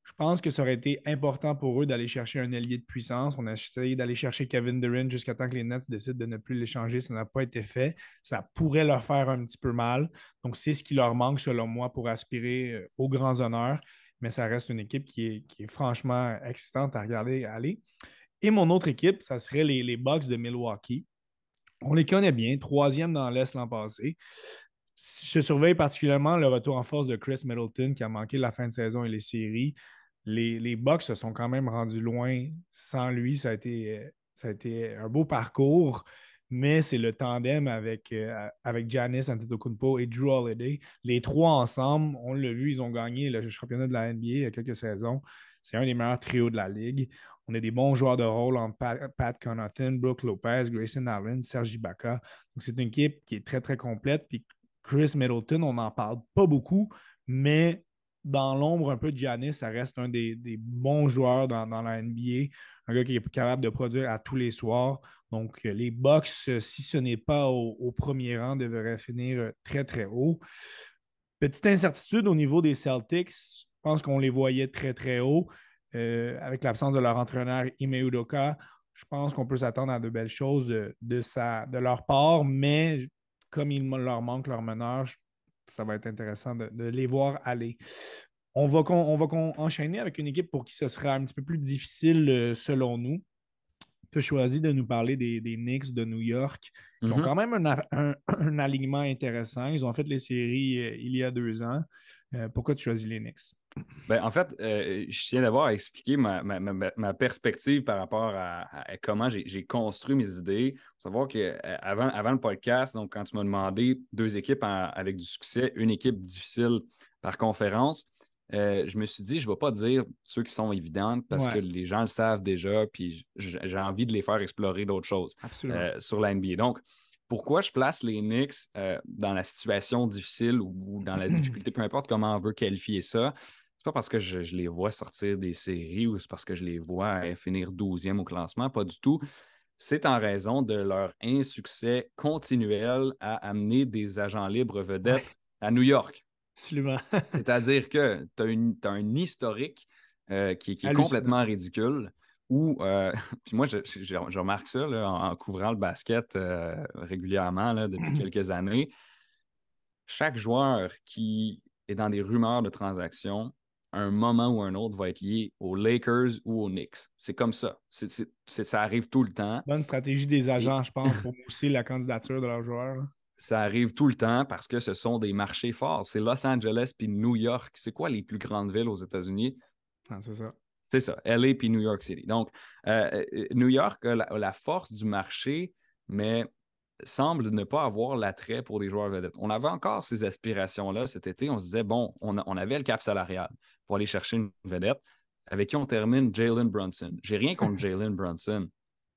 je pense que ça aurait été important pour eux d'aller chercher un allié de puissance. On a essayé d'aller chercher Kevin Durant jusqu'à temps que les Nets décident de ne plus l'échanger. Ça n'a pas été fait. Ça pourrait leur faire un petit peu mal. Donc, c'est ce qui leur manque, selon moi, pour aspirer aux grands honneurs. Mais ça reste une équipe qui est franchement excitante à regarder aller. Et mon autre équipe, ça serait les Bucks de Milwaukee. On les connaît bien, troisième dans l'Est l'an passé. Je surveille particulièrement le retour en force de Chris Middleton qui a manqué la fin de saison et les séries. Les Bucks se sont quand même rendus loin sans lui. Ça a été un beau parcours, mais c'est le tandem avec Giannis Antetokounmpo et Drew Holiday. Les trois ensemble, on l'a vu, ils ont gagné le championnat de la NBA il y a quelques saisons. C'est un des meilleurs trios de la ligue. On a des bons joueurs de rôle entre Pat Connaughton, Brook Lopez, Grayson Allen, Serge Ibaka. Donc, c'est une équipe qui est très, très complète. Puis Chris Middleton, on n'en parle pas beaucoup, mais dans l'ombre un peu de Giannis, ça reste un des bons joueurs dans la NBA. Un gars qui est capable de produire à tous les soirs. Donc, les Bucks, si ce n'est pas au premier rang, devraient finir très, très haut. Petite incertitude au niveau des Celtics. Je pense qu'on les voyait très, très haut. Avec l'absence de leur entraîneur Ime Udoka, je pense qu'on peut s'attendre à de belles choses de leur part, mais comme il leur manque leur meneur, ça va être intéressant de les voir aller. On va enchaîner avec une équipe pour qui ce sera un petit peu plus difficile selon nous. Tu as choisi de nous parler des Knicks de New York, qui ont Mhm. quand même un alignement intéressant. Ils ont fait les séries il y a 2 ans. Pourquoi tu choisis les Knicks? Ben, en fait, je tiens d'abord à expliquer ma perspective par rapport à comment j'ai construit mes idées. Il faut savoir qu'avant le podcast, donc quand tu m'as demandé 2 équipes avec du succès, une équipe difficile par conférence, je me suis dit, je ne vais pas dire ceux qui sont évidentes parce que Ouais, les gens le savent déjà, puis j'ai envie de les faire explorer d'autres choses absolument. sur la NBA. Donc, pourquoi je place les Knicks dans la situation difficile ou dans la difficulté, peu importe comment on veut qualifier ça? C'est pas parce que je les vois sortir des séries ou c'est parce que je les vois finir 12e au classement, pas du tout. C'est en raison de leur insuccès continuel à amener des agents libres Ouais, vedettes à New York. absolument. C'est-à-dire que tu as un historique qui est Hallucinant. complètement ridicule. Où, puis moi, je remarque ça là, en couvrant le basket régulièrement là, depuis quelques années. Chaque joueur qui est dans des rumeurs de transactions, à un moment ou un autre, va être lié aux Lakers ou aux Knicks. C'est comme ça. Ça arrive tout le temps. Bonne stratégie des Et agents, je pense, pour mousser la candidature de leurs joueurs, là. ça arrive tout le temps parce que ce sont des marchés forts. C'est Los Angeles puis New York. C'est quoi les plus grandes villes aux États-Unis? Ah, c'est ça. C'est ça, LA puis New York City. Donc, New York a la force du marché, mais semble ne pas avoir l'attrait pour des joueurs vedettes. On avait encore ces aspirations-là cet été. On se disait, bon, on avait le cap salarial pour aller chercher une vedette avec qui on termine Jalen Brunson. J'ai rien contre Jalen Brunson,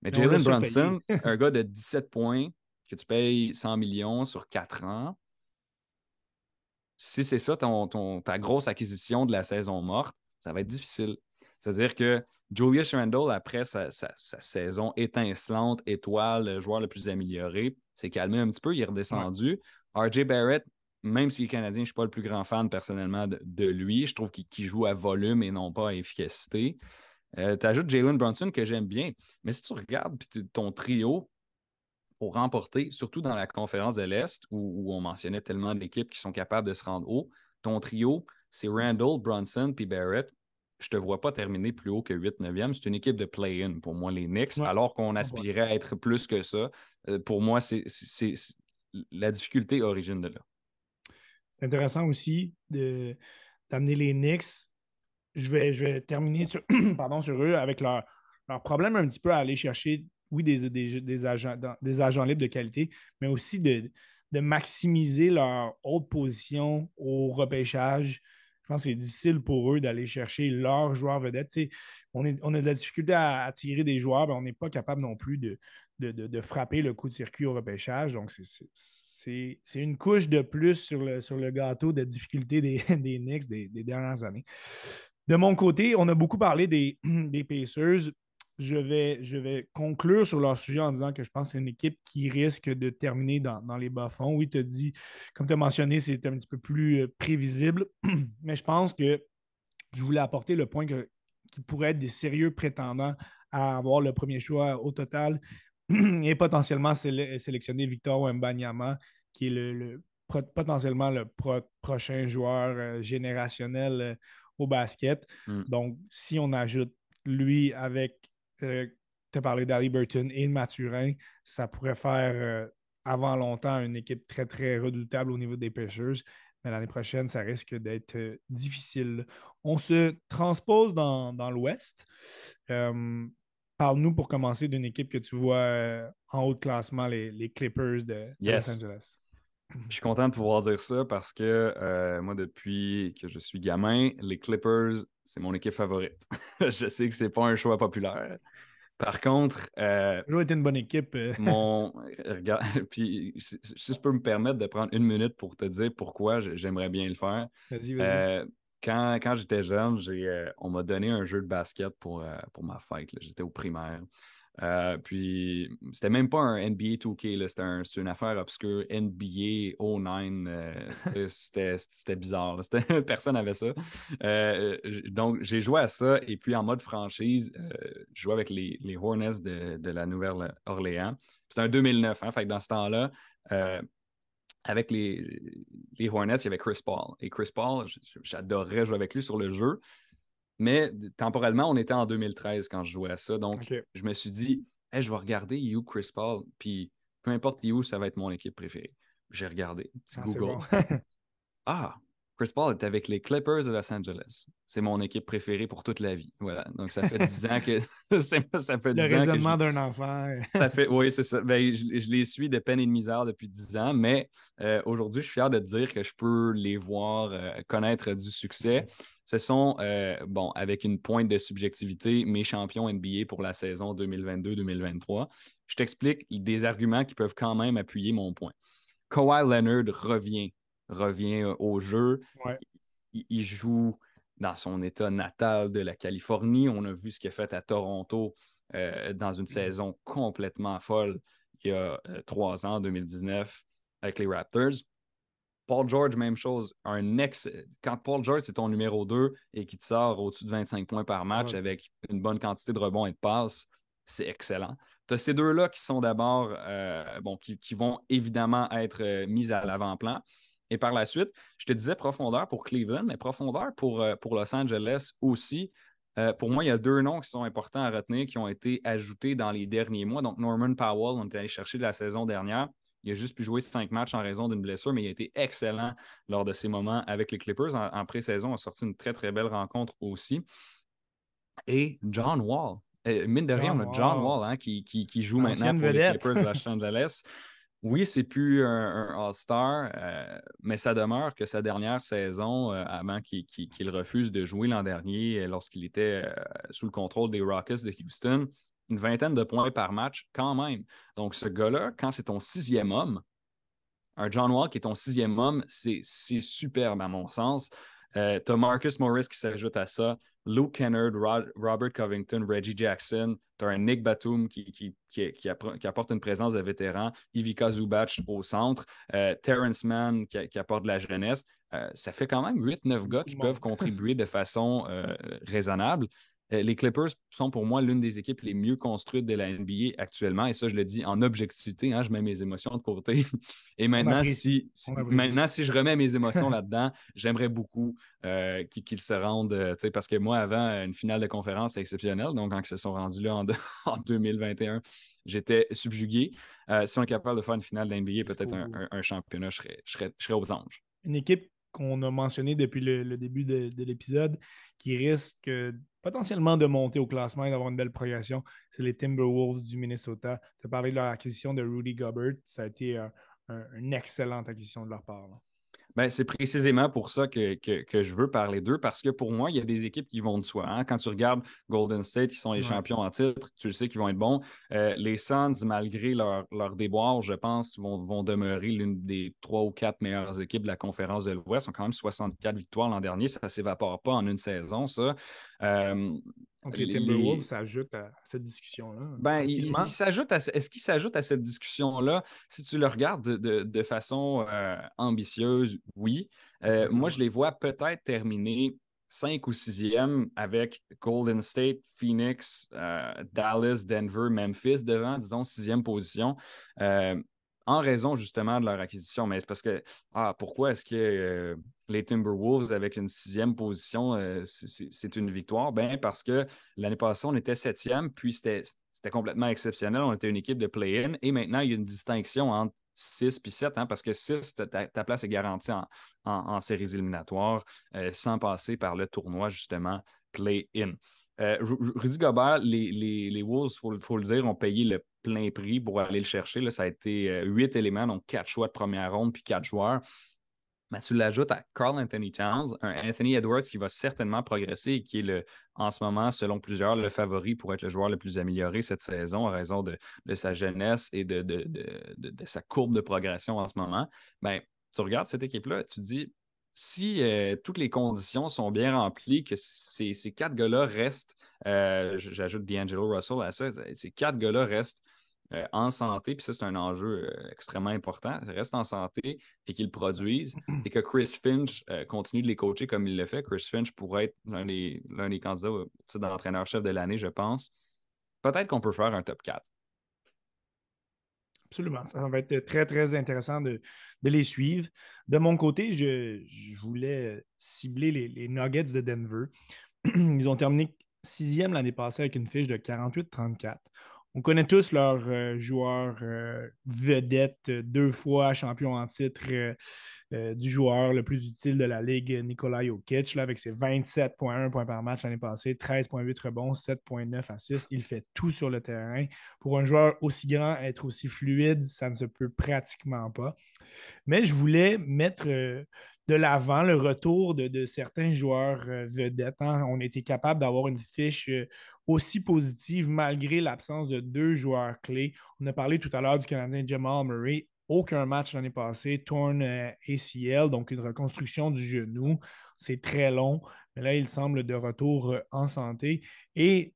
mais Mais on l'a Jalen surpayé. Brunson, un gars de 17 points que tu payes 100 millions sur 4 ans, si c'est ça ta grosse acquisition de la saison morte, ça va être difficile. C'est-à-dire que Julius Randle, après sa saison étincelante, étoile, le joueur le plus amélioré, s'est calmé un petit peu, il est Ouais. redescendu. R.J. Barrett, même s'il est canadien, je ne suis pas le plus grand fan personnellement de lui. Je trouve qu'il joue à volume et non pas à efficacité. Tu ajoutes Jalen Brunson que j'aime bien. Mais si tu regardes ton trio, pour remporter, surtout dans la conférence de l'Est, où on mentionnait tellement d'équipes qui sont capables de se rendre haut, ton trio, c'est Randall, Brunson puis Barrett. Je ne te vois pas terminer plus haut que 8-9e. C'est une équipe de play-in pour moi, les Knicks, Ouais. alors qu'on Bon point. aspirait à être plus que ça. Pour moi, la difficulté origine de là. C'est intéressant aussi d'amener les Knicks. Je vais terminer pardon, sur eux avec leur problème un petit peu à aller chercher, oui, des agents libres de qualité, mais aussi de maximiser leur haute position au repêchage. Je pense que c'est difficile pour eux d'aller chercher leurs joueurs vedettes. Tu sais, on a de la difficulté à attirer des joueurs, mais on n'est pas capable non plus de frapper le coup de circuit au repêchage. Donc, c'est une couche de plus sur le gâteau de difficulté des Knicks des dernières années. De mon côté, on a beaucoup parlé des Pacers. Je vais conclure sur leur sujet en disant que je pense que c'est une équipe qui risque de terminer dans les bas-fonds. Oui, tu as dit, comme tu as mentionné, c'est un petit peu plus prévisible, mais je pense que je voulais apporter le point qu'ils pourraient être des sérieux prétendants à avoir le premier choix au total et potentiellement sélectionner Victor Wembanyama, qui est potentiellement le prochain joueur générationnel au basket. Mm. Donc, si on ajoute lui avec, tu as parlé d'Ali Burton et de Mathurin, ça pourrait faire avant longtemps une équipe très, très redoutable au niveau des Pacers. Mais l'année prochaine, ça risque d'être difficile. On se transpose dans l'Ouest. Euh, Parle-nous pour commencer d'une équipe que tu vois en haut de classement, les Clippers de Los Yes. Angeles. Je suis content de pouvoir dire ça parce que moi, depuis que je suis gamin, les Clippers, c'est mon équipe favorite. Je sais que c'est pas un choix populaire. Par contre, Ça a toujours été une bonne équipe. regarde, puis si je peux me permettre de prendre une minute pour te dire pourquoi j'aimerais bien le faire. Vas-y, vas-y. Euh, Quand j'étais jeune, on m'a donné un jeu de basket pour ma fête, là. J'étais au primaire. Puis, c'était même pas un NBA 2K, là. C'est une affaire obscure, NBA 09. Tu sais, c'était bizarre, là. Personne n'avait ça. Donc, j'ai joué à ça. Et puis, en mode franchise, je jouais avec les Hornets de la Nouvelle-Orléans. C'était un 2009, hein. Fait que dans ce temps-là, euh, avec les Hornets, il y avait Chris Paul. Et Chris Paul, j'adorais jouer avec lui sur le jeu. Mais temporellement, on était en 2013 quand je jouais à ça. Donc, OK. je me suis dit, hey, je vais regarder You, Chris Paul. Puis, peu importe You, ça va être mon équipe préférée. J'ai regardé, petit Ah, c'est bon. Google. Ah, Chris Paul est avec les Clippers de Los Angeles. C'est mon équipe préférée pour toute la vie. Voilà. Donc, ça fait 10 ans que. Ça fait Le 10 ans que raisonnement d'un enfant. oui, c'est ça. Ben, je les suis de peine et de misère depuis 10 ans, mais aujourd'hui, je suis fier de te dire que je peux les voir connaître du succès. Ce sont, bon, avec une pointe de subjectivité, mes champions NBA pour la saison 2022-2023. Je t'explique des arguments qui peuvent quand même appuyer mon point. Kawhi Leonard revient au jeu. Ouais. Il joue dans son état natal de la Californie. On a vu ce qu'il a fait à Toronto dans une saison complètement folle il y a 3 ans, en 2019, avec les Raptors. Paul George, même chose. Quand Paul George, c'est ton numéro 2 et qu'il te sort au-dessus de 25 points par match Ouais. avec une bonne quantité de rebonds et de passes, c'est excellent. Tu as ces deux-là qui sont d'abord, bon, qui vont évidemment être mis à l'avant-plan. Et par la suite, je te disais profondeur pour Cleveland, mais profondeur pour Los Angeles aussi. Pour moi, il y a 2 noms qui sont importants à retenir qui ont été ajoutés dans les derniers mois. Donc, Norman Powell, on est allé chercher de la saison dernière. Il a juste pu jouer 5 matchs en raison d'une blessure, mais il a été excellent lors de ses moments avec les Clippers. En pré-saison, il a sorti une très, très belle rencontre aussi. Et John Wall. Mine de rien, John on a John Wall, Wall, hein, qui joue maintenant ancienne pour les vedette. Clippers de Los Angeles. Oui, c'est plus un All-Star, mais ça demeure que sa dernière saison, avant qu'il refuse de jouer l'an dernier, lorsqu'il était sous le contrôle des Rockets de Houston, une vingtaine de points par match quand même. Donc, ce gars-là, quand c'est ton 6e homme, un John Wall qui est ton 6e homme, c'est superbe à mon sens. Tu as Marcus Morris qui s'ajoute à ça, Luke Kennard, Robert Covington, Reggie Jackson. Tu as un Nick Batum qui apporte une présence de vétéran, Ivica Zubac au centre, Terrence Mann qui apporte de la jeunesse. Ça fait quand même 8-9 gars Beaucoup de qui peuvent monde. contribuer de façon raisonnable. Les Clippers sont pour moi l'une des équipes les mieux construites de la NBA actuellement. Et ça, je le dis en objectivité, hein, je mets mes émotions de côté. Et On maintenant, apprécie. On apprécie. maintenant, si je remets mes émotions là-dedans, j'aimerais beaucoup qu'ils se rendent. Parce que moi, avant, une finale de conférence, c'est exceptionnel. Donc, quand ils se sont rendus là en 2021, j'étais subjugué. Si on est capable de faire une finale de l'NBA, peut-être Jusqu'au bout. un championnat, je serais aux anges. Une équipe qu'on a mentionnée depuis le début de l'épisode qui risque potentiellement de monter au classement et d'avoir une belle progression, c'est les Timberwolves du Minnesota. Tu as parlé de leur acquisition de Rudy Gobert. Ça a été une excellente acquisition de leur part, là. Ben, c'est précisément pour ça que je veux parler d'eux, parce que pour moi, il y a des équipes qui vont de soi, hein. Quand tu regardes Golden State, qui sont les Ouais. champions en titre, tu le sais qu'ils vont être bons. Les Suns, malgré leur déboire, je pense, vont demeurer l'une des 3 ou 4 meilleures équipes de la conférence de l'Ouest. Ils ont quand même 64 victoires l'an dernier. Ça ne s'évapore pas en une saison, ça. Euh, Donc, les Timberwolves les, s'ajoutent à cette discussion-là, ben, tranquillement. est-ce qu'il s'ajoute à cette discussion-là? Si tu le regardes de façon ambitieuse, oui. Moi, je Effectivement. les vois peut-être terminer 5 ou 6e avec Golden State, Phoenix, Dallas, Denver, Memphis devant, disons, 6e position. Euh, En raison justement de leur acquisition. Mais c'est parce que, pourquoi est-ce que les Timberwolves, avec une 6e position, c'est une victoire? Ben, parce que l'année passée, on était 7e, puis c'était complètement exceptionnel. On était une équipe de play-in. Et maintenant, il y a une distinction entre 6 et 7, hein, parce que 6, ta place est garantie en séries éliminatoires, sans passer par le tournoi, justement, play-in. Rudy Gobert, les Wolves, il faut le dire, ont payé le plein prix pour aller le chercher. Là, ça a été 8 éléments, donc 4 choix de première ronde, puis 4 joueurs. Mais tu l'ajoutes à Karl Anthony Towns, un Anthony Edwards qui va certainement progresser et qui est en ce moment, selon plusieurs, le favori pour être le joueur le plus amélioré cette saison à raison de sa jeunesse et de sa courbe de progression en ce moment. Ben, tu regardes cette équipe-là, tu te dis, si toutes les conditions sont bien remplies, que ces quatre gars-là restent, j'ajoute D'Angelo Russell à ça, ces quatre gars-là restent en santé, puis ça, c'est un enjeu extrêmement important, ils restent en santé et qu'ils produisent, et que Chris Finch continue de les coacher comme il le fait. Chris Finch pourrait être l'un des candidats au titre d'entraîneur-chef de l'année, je pense. Peut-être qu'on peut faire un top 4. Absolument. Ça va être très, très intéressant de les suivre. De mon côté, je voulais cibler les Nuggets de Denver. Ils ont terminé sixième l'année passée avec une fiche de 48-34. On connaît tous leurs joueurs vedettes, deux fois champion en titre du joueur le plus utile de la ligue, Nikola Jokic, là, avec ses 27,1 points par match l'année passée, 13,8 rebonds, 7,9 assists. Il fait tout sur le terrain. Pour un joueur aussi grand, être aussi fluide, ça ne se peut pratiquement pas. Mais je voulais mettre de l'avant le retour de certains joueurs vedettes. Hein. On était capable d'avoir une fiche aussi positive malgré l'absence de deux joueurs clés. On a parlé tout à l'heure du Canadien Jamal Murray. Aucun match l'année passée, torn ACL, donc une reconstruction du genou. C'est très long, mais là, il semble de retour en santé. Et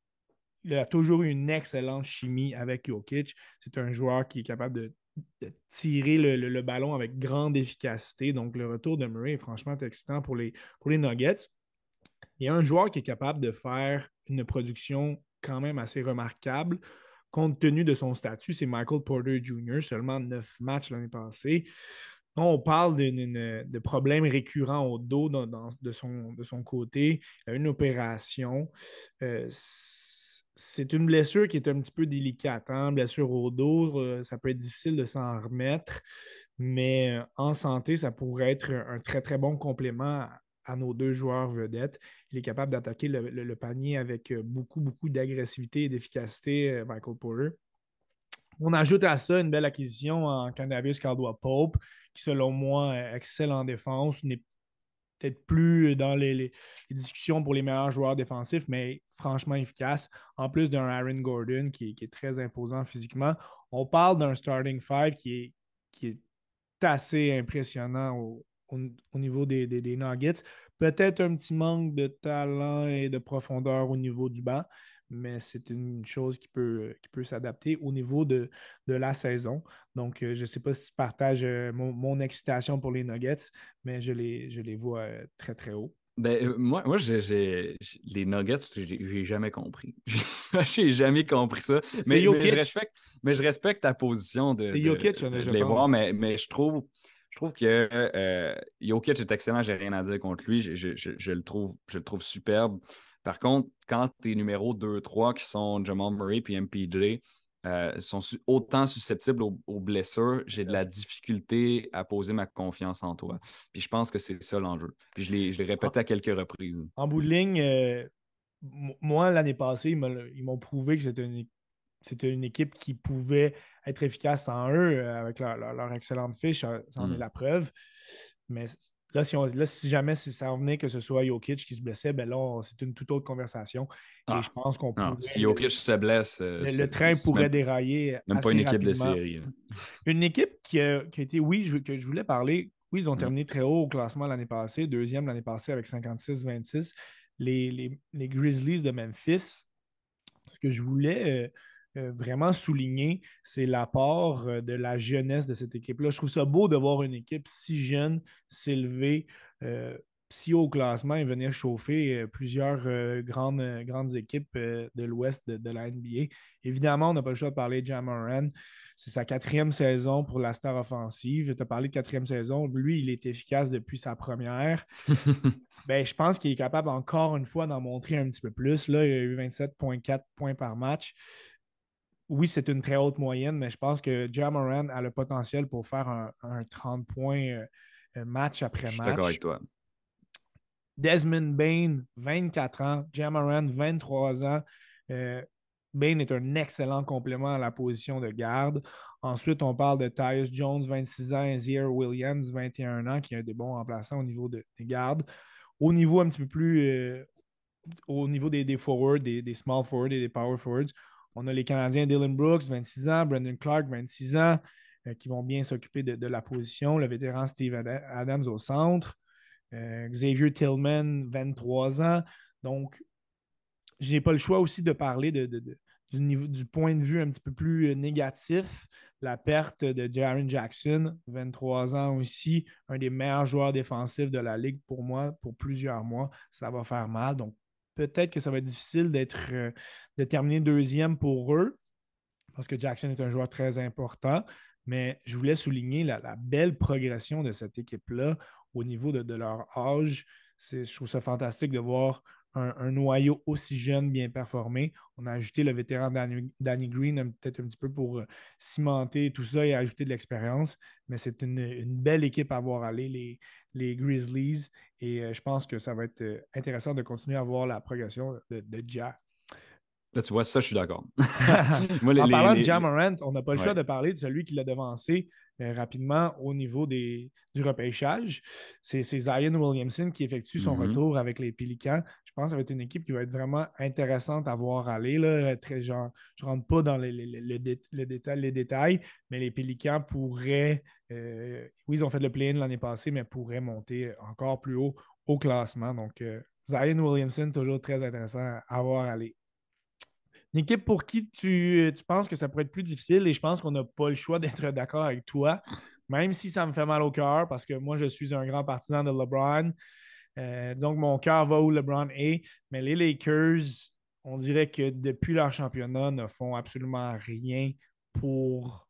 il a toujours eu une excellente chimie avec Jokic. C'est un joueur qui est capable de tirer le ballon avec grande efficacité. Donc, le retour de Murray est franchement excitant pour les Nuggets. Il y a un joueur qui est capable de faire une production quand même assez remarquable compte tenu de son statut, c'est Michael Porter Jr., seulement 9 matchs l'année passée. On parle de problèmes récurrents au dos de son côté. Il a une opération. C'est une blessure qui est un petit peu délicate. Hein? Blessure au dos, ça peut être difficile de s'en remettre, mais en santé, ça pourrait être un très, très bon complément à nos deux joueurs vedettes. Il est capable d'attaquer le panier avec beaucoup, beaucoup d'agressivité et d'efficacité, Michael Porter. On ajoute à ça une belle acquisition en Candavius Caldwell-Pope, qui, selon moi, excelle en défense, n'est peut-être plus dans les discussions pour les meilleurs joueurs défensifs, mais franchement efficace. En plus d'un Aaron Gordon qui est très imposant physiquement. On parle d'un starting five qui est assez impressionnant au niveau des Nuggets. Peut-être un petit manque de talent et de profondeur au niveau du banc, mais c'est une chose qui peut s'adapter au niveau de la saison. Donc, je ne sais pas si tu partages mon excitation pour les Nuggets, mais je les vois très, très haut. Ben, moi les Nuggets, j'ai jamais compris. J'ai jamais compris ça. C'est Jokic. Mais je respecte ta position C'est Jokic, je de les voir, pense. mais je trouve que Jokic est excellent, j'ai rien à dire contre lui. Je le trouve superbe. Par contre, quand tes numéros 2-3 qui sont Jamal Murray et MPJ, sont autant susceptibles aux blessures, j'ai de la difficulté à poser ma confiance en toi. Puis je pense que c'est ça l'enjeu. Puis je l'ai répété à quelques reprises. En bout de ligne, moi, l'année passée, ils m'ont prouvé que c'était une équipe qui pouvait être efficace sans eux, avec leur excellente fiche, ça en est la preuve. Mais là, si jamais ça en venait que ce soit Jokic qui se blessait, ben là, c'est une toute autre conversation. Et je Ah, pense qu'on non. pourrait. Si Jokic se blesse, Le train c'est pourrait dérailler même pas une assez équipe de rapidement. série, là. Une équipe qui a été, oui, que je voulais parler, oui, ils ont Mm. terminé très haut au classement l'année passée, deuxième l'année passée avec 56-26. Les Grizzlies de Memphis, ce que je voulais vraiment souligner, c'est l'apport de la jeunesse de cette équipe-là. Je trouve ça beau de voir une équipe si jeune s'élever si haut au classement et venir chauffer plusieurs grandes équipes de l'Ouest de la NBA. Évidemment, on n'a pas le choix de parler de Ja Morant. C'est sa quatrième saison pour la star offensive. Tu as parlé de quatrième saison. Lui, il est efficace depuis sa première. Ben, je pense qu'il est capable encore une fois d'en montrer un petit peu plus. Là, il a eu 27,4 points par match. Oui, c'est une très haute moyenne, mais je pense que Ja Morant a le potentiel pour faire un 30 points match Je après suis d'accord match. avec toi. Desmond Bain, 24 ans. Ja Morant, 23 ans. Euh, Bain est un excellent complément à la position de garde. Ensuite, on parle de Tyus Jones, 26 ans, et Ziaire Williams, 21 ans, qui est un des bons remplaçants au niveau des gardes. Au niveau un petit peu plus au niveau des forwards, des small forwards et des power forwards, on a les Canadiens Dylan Brooks, 26 ans, Brandon Clark, 26 ans, qui vont bien s'occuper de la position. Le vétéran Steve Adams au centre. Xavier Tillman, 23 ans. Donc, je n'ai pas le choix aussi de parler du point de vue un petit peu plus négatif. La perte de Jaren Jackson, 23 ans aussi, un des meilleurs joueurs défensifs de la Ligue pour moi, pour plusieurs mois. Ça va faire mal. Donc, peut-être que ça va être difficile de terminer deuxième pour eux, parce que Jackson est un joueur très important. Mais je voulais souligner la belle progression de cette équipe-là au niveau de leur âge. Je trouve ça fantastique de voir un noyau aussi jeune, bien performé. On a ajouté le vétéran Danny Green peut-être un petit peu pour cimenter tout ça et ajouter de l'expérience. Mais c'est une belle équipe à voir aller, les Grizzlies. Et je pense que ça va être intéressant de continuer à voir la progression de Ja. Là, tu vois, ça, je suis d'accord. Moi, En parlant de Ja Morant, on n'a pas le choix ouais. de parler de celui qui l'a devancé rapidement au niveau du repêchage. C'est Zion Williamson qui effectue son Mhm. retour avec les Pélicans. Je pense que ça va être une équipe qui va être vraiment intéressante à voir aller. Là. Je ne rentre pas dans les détails, mais les Pélicans pourraient, oui, ils ont fait le play-in l'année passée, mais pourraient monter encore plus haut au classement. Donc, Zion Williamson, toujours très intéressant à voir aller. Une équipe pour qui tu penses que ça pourrait être plus difficile et je pense qu'on n'a pas le choix d'être d'accord avec toi, même si ça me fait mal au cœur parce que moi, je suis un grand partisan de LeBron. Disons que mon cœur va où LeBron est, mais les Lakers, on dirait que depuis leur championnat, ne font absolument rien pour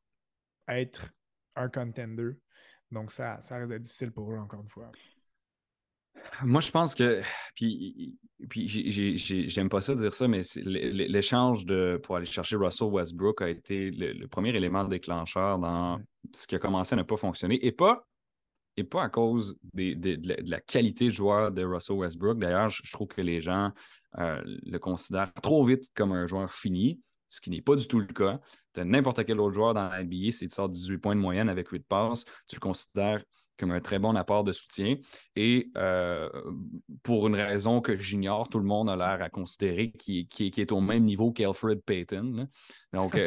être un contender. Donc, ça risque d'être difficile pour eux, encore une fois. Moi, je pense que, puis j'aime pas ça dire ça, mais l'échange pour aller chercher Russell Westbrook a été le premier élément déclencheur dans Ouais. ce qui a commencé à ne pas fonctionner. Et pas à cause de la qualité de joueur de Russell Westbrook. D'ailleurs, je trouve que les gens le considèrent trop vite comme un joueur fini, ce qui n'est pas du tout le cas. Tu as n'importe quel autre joueur dans la NBA, si tu sors 18 points de moyenne avec 8 passes, tu le considères comme un très bon apport de soutien. Et pour une raison que j'ignore, tout le monde a l'air à considérer qu'il est au même niveau qu'Alfred Payton. Là. Donc,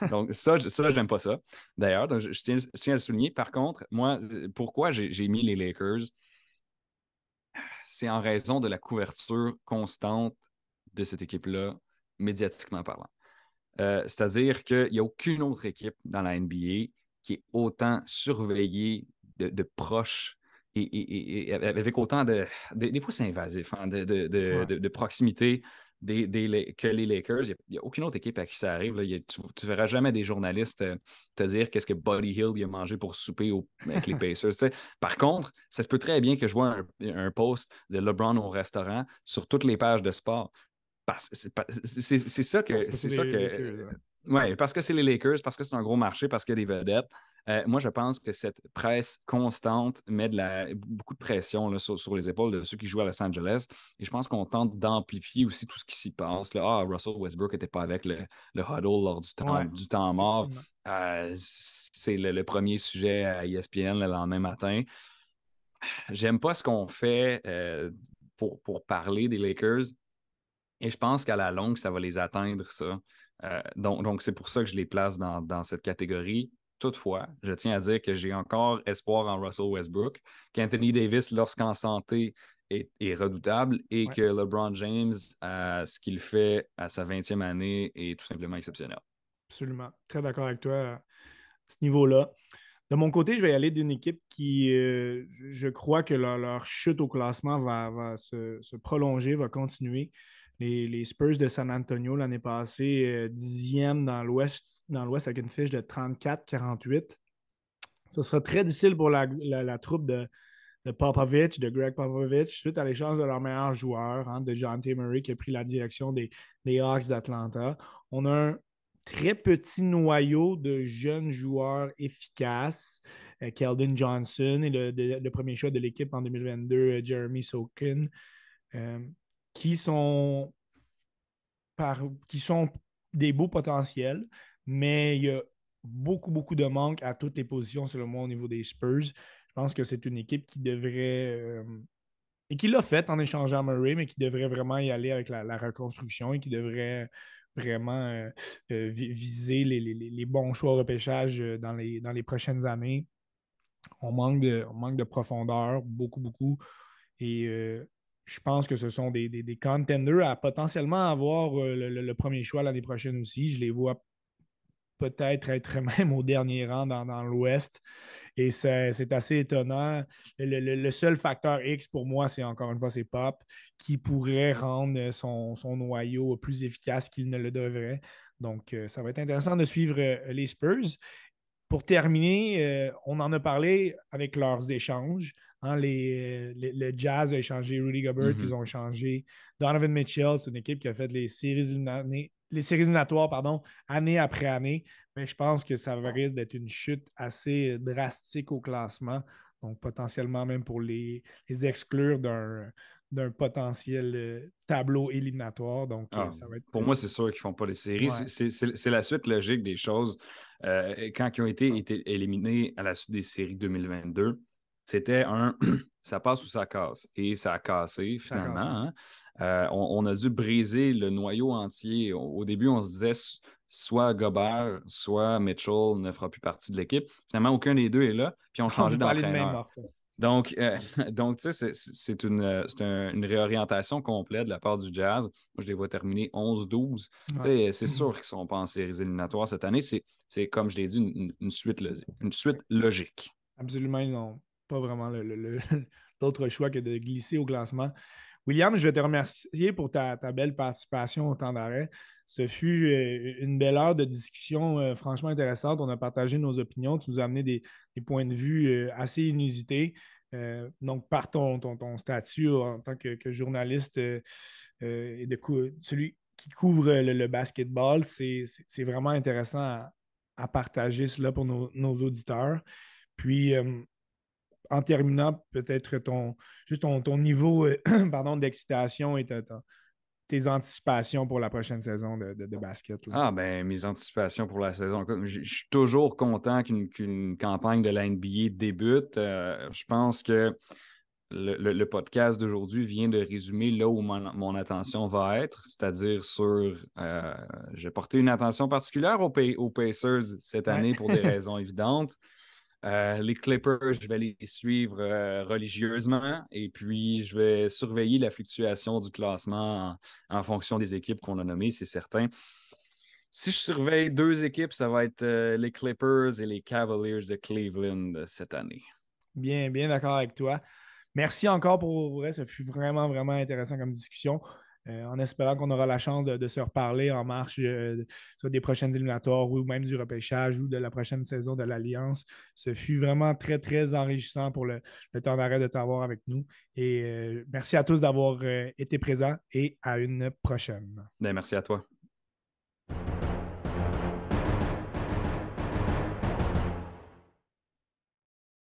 donc ça j'aime pas ça. D'ailleurs, donc, je tiens à le souligner. Par contre, moi, pourquoi j'ai mis les Lakers, c'est en raison de la couverture constante de cette équipe-là, médiatiquement parlant. C'est-à-dire qu'il n'y a aucune autre équipe dans la NBA qui est autant surveillée de proche et avec autant des fois, c'est invasif, hein, Ouais. de proximité que les Lakers. Il n'y a aucune autre équipe à qui ça arrive. Là. Tu ne verras jamais des journalistes te dire qu'est-ce que Buddy Hield il a mangé pour souper avec les Pacers. Tu sais. Par contre, ça se peut très bien que je vois un post de LeBron au restaurant sur toutes les pages de sport. C'est ça Parce que. que c'est C'est ça les que. Lakers. Ouais. Ouais, parce que c'est les Lakers, parce que c'est un gros marché, parce qu'il y a des vedettes. Moi, je pense que cette presse constante met beaucoup de pression là, sur les épaules de ceux qui jouent à Los Angeles. Et je pense qu'on tente d'amplifier aussi tout ce qui s'y passe. Là. Ah, Russell Westbrook n'était pas avec le huddle lors Ouais, du temps mort. effectivement. C'est le premier sujet à ESPN le lendemain matin. J'aime pas ce qu'on fait pour parler des Lakers. Et je pense qu'à la longue, ça va les atteindre, ça. Donc c'est pour ça que je les place dans cette catégorie. Toutefois, je tiens à dire que j'ai encore espoir en Russell Westbrook, qu'Anthony Davis, lorsqu'en santé, est redoutable et Ouais, que LeBron James, ce qu'il fait à sa 20e année, est tout simplement exceptionnel. absolument. Très d'accord avec toi à ce niveau-là. De mon côté, je vais y aller d'une équipe qui, je crois que leur chute au classement va se prolonger, va continuer. Les Spurs de San Antonio l'année passée, 10e dans l'Ouest avec une fiche de 34-48. Ce sera très difficile pour la troupe de Popovich, de Greg Popovich, suite à l'échange de leur meilleur joueur, hein, de John T. Murray, qui a pris la direction des Hawks d'Atlanta. On a un très petit noyau de jeunes joueurs efficaces. Keldon Johnson et le premier choix de l'équipe en 2022, Jeremy Sokin, euh, qui sont qui sont des beaux potentiels, mais il y a beaucoup, beaucoup de manques à toutes les positions, selon moi, au niveau des Spurs. Je pense que c'est une équipe qui devrait, et qui l'a fait en échangeant Murray, mais qui devrait vraiment y aller avec la reconstruction et qui devrait vraiment viser les bons choix au repêchage dans les prochaines années. On manque de profondeur, beaucoup, beaucoup. Et je pense que ce sont des contenders à potentiellement avoir le premier choix l'année prochaine aussi. Je les vois peut-être être même au dernier rang dans l'Ouest. Et c'est assez étonnant. Le seul facteur X pour moi, c'est encore une fois, c'est Pop, qui pourrait rendre son noyau plus efficace qu'il ne le devrait. Donc, ça va être intéressant de suivre les Spurs. Pour terminer, on en a parlé avec leurs échanges. Hein, le Jazz a échangé Rudy Gobert, ils ont échangé Donovan Mitchell. C'est une équipe qui a fait les séries éliminatoires année après année. Mais je pense que ça risque d'être une chute assez drastique au classement. Donc, potentiellement même pour les exclure d'un potentiel tableau éliminatoire. Donc, Ah, ça va être. pour moi, c'est sûr qu'ils ne font pas les séries. Ouais, C'est la suite logique des choses. Quand ils ont été éliminés à la suite des séries 2022, c'était un ça passe ou ça casse. Et ça a cassé ça finalement. casse. Hein. On a dû briser le noyau entier. Au début, on se disait soit Gobert, soit Mitchell ne fera plus partie de l'équipe. Finalement, aucun des deux est là. Puis on a On changé peut parler de main d'entraîneur. morte. Donc, donc tu sais, une réorientation complète de la part du Jazz. Moi, je les vois terminer 11-12. Tu Ouais. sais, c'est sûr qu'ils ne seront pas en séries éliminatoires cette année. C'est comme je l'ai dit, une suite logique. Une suite logique. Absolument, ils n'ont pas vraiment d'autre choix que de glisser au classement. William, je vais te remercier pour ta belle participation au temps d'arrêt. Ce fut une belle heure de discussion franchement intéressante. On a partagé nos opinions. Tu nous as amené des points de vue assez inusités. Donc, par ton statut en tant que journaliste et celui qui couvre le basketball, c'est vraiment intéressant à partager cela pour nos auditeurs. Puis, en terminant, peut-être juste ton niveau pardon, d'excitation et tes anticipations pour la prochaine saison de basket. Là. Ah, ben, mes anticipations pour la saison. Écoute, je suis toujours content qu'une campagne de la NBA débute. Je pense que le podcast d'aujourd'hui vient de résumer là où mon attention va être, c'est-à-dire sur. J'ai porté une attention particulière aux Pacers cette Ouais. année pour des raisons évidentes. Les Clippers, je vais les suivre religieusement et puis je vais surveiller la fluctuation du classement en fonction des équipes qu'on a nommées, c'est certain. Si je surveille deux équipes, ça va être les Clippers et les Cavaliers de Cleveland cette année. Bien, bien d'accord avec toi. Merci encore pour vrai. Ça fut vraiment, vraiment intéressant comme discussion. En espérant qu'on aura la chance de se reparler en marche soit des prochaines éliminatoires ou même du repêchage ou de la prochaine saison de l'Alliance. Ce fut vraiment très, très enrichissant pour le temps d'arrêt de t'avoir avec nous. Et merci à tous d'avoir été présents et à une prochaine. Ben, merci à toi.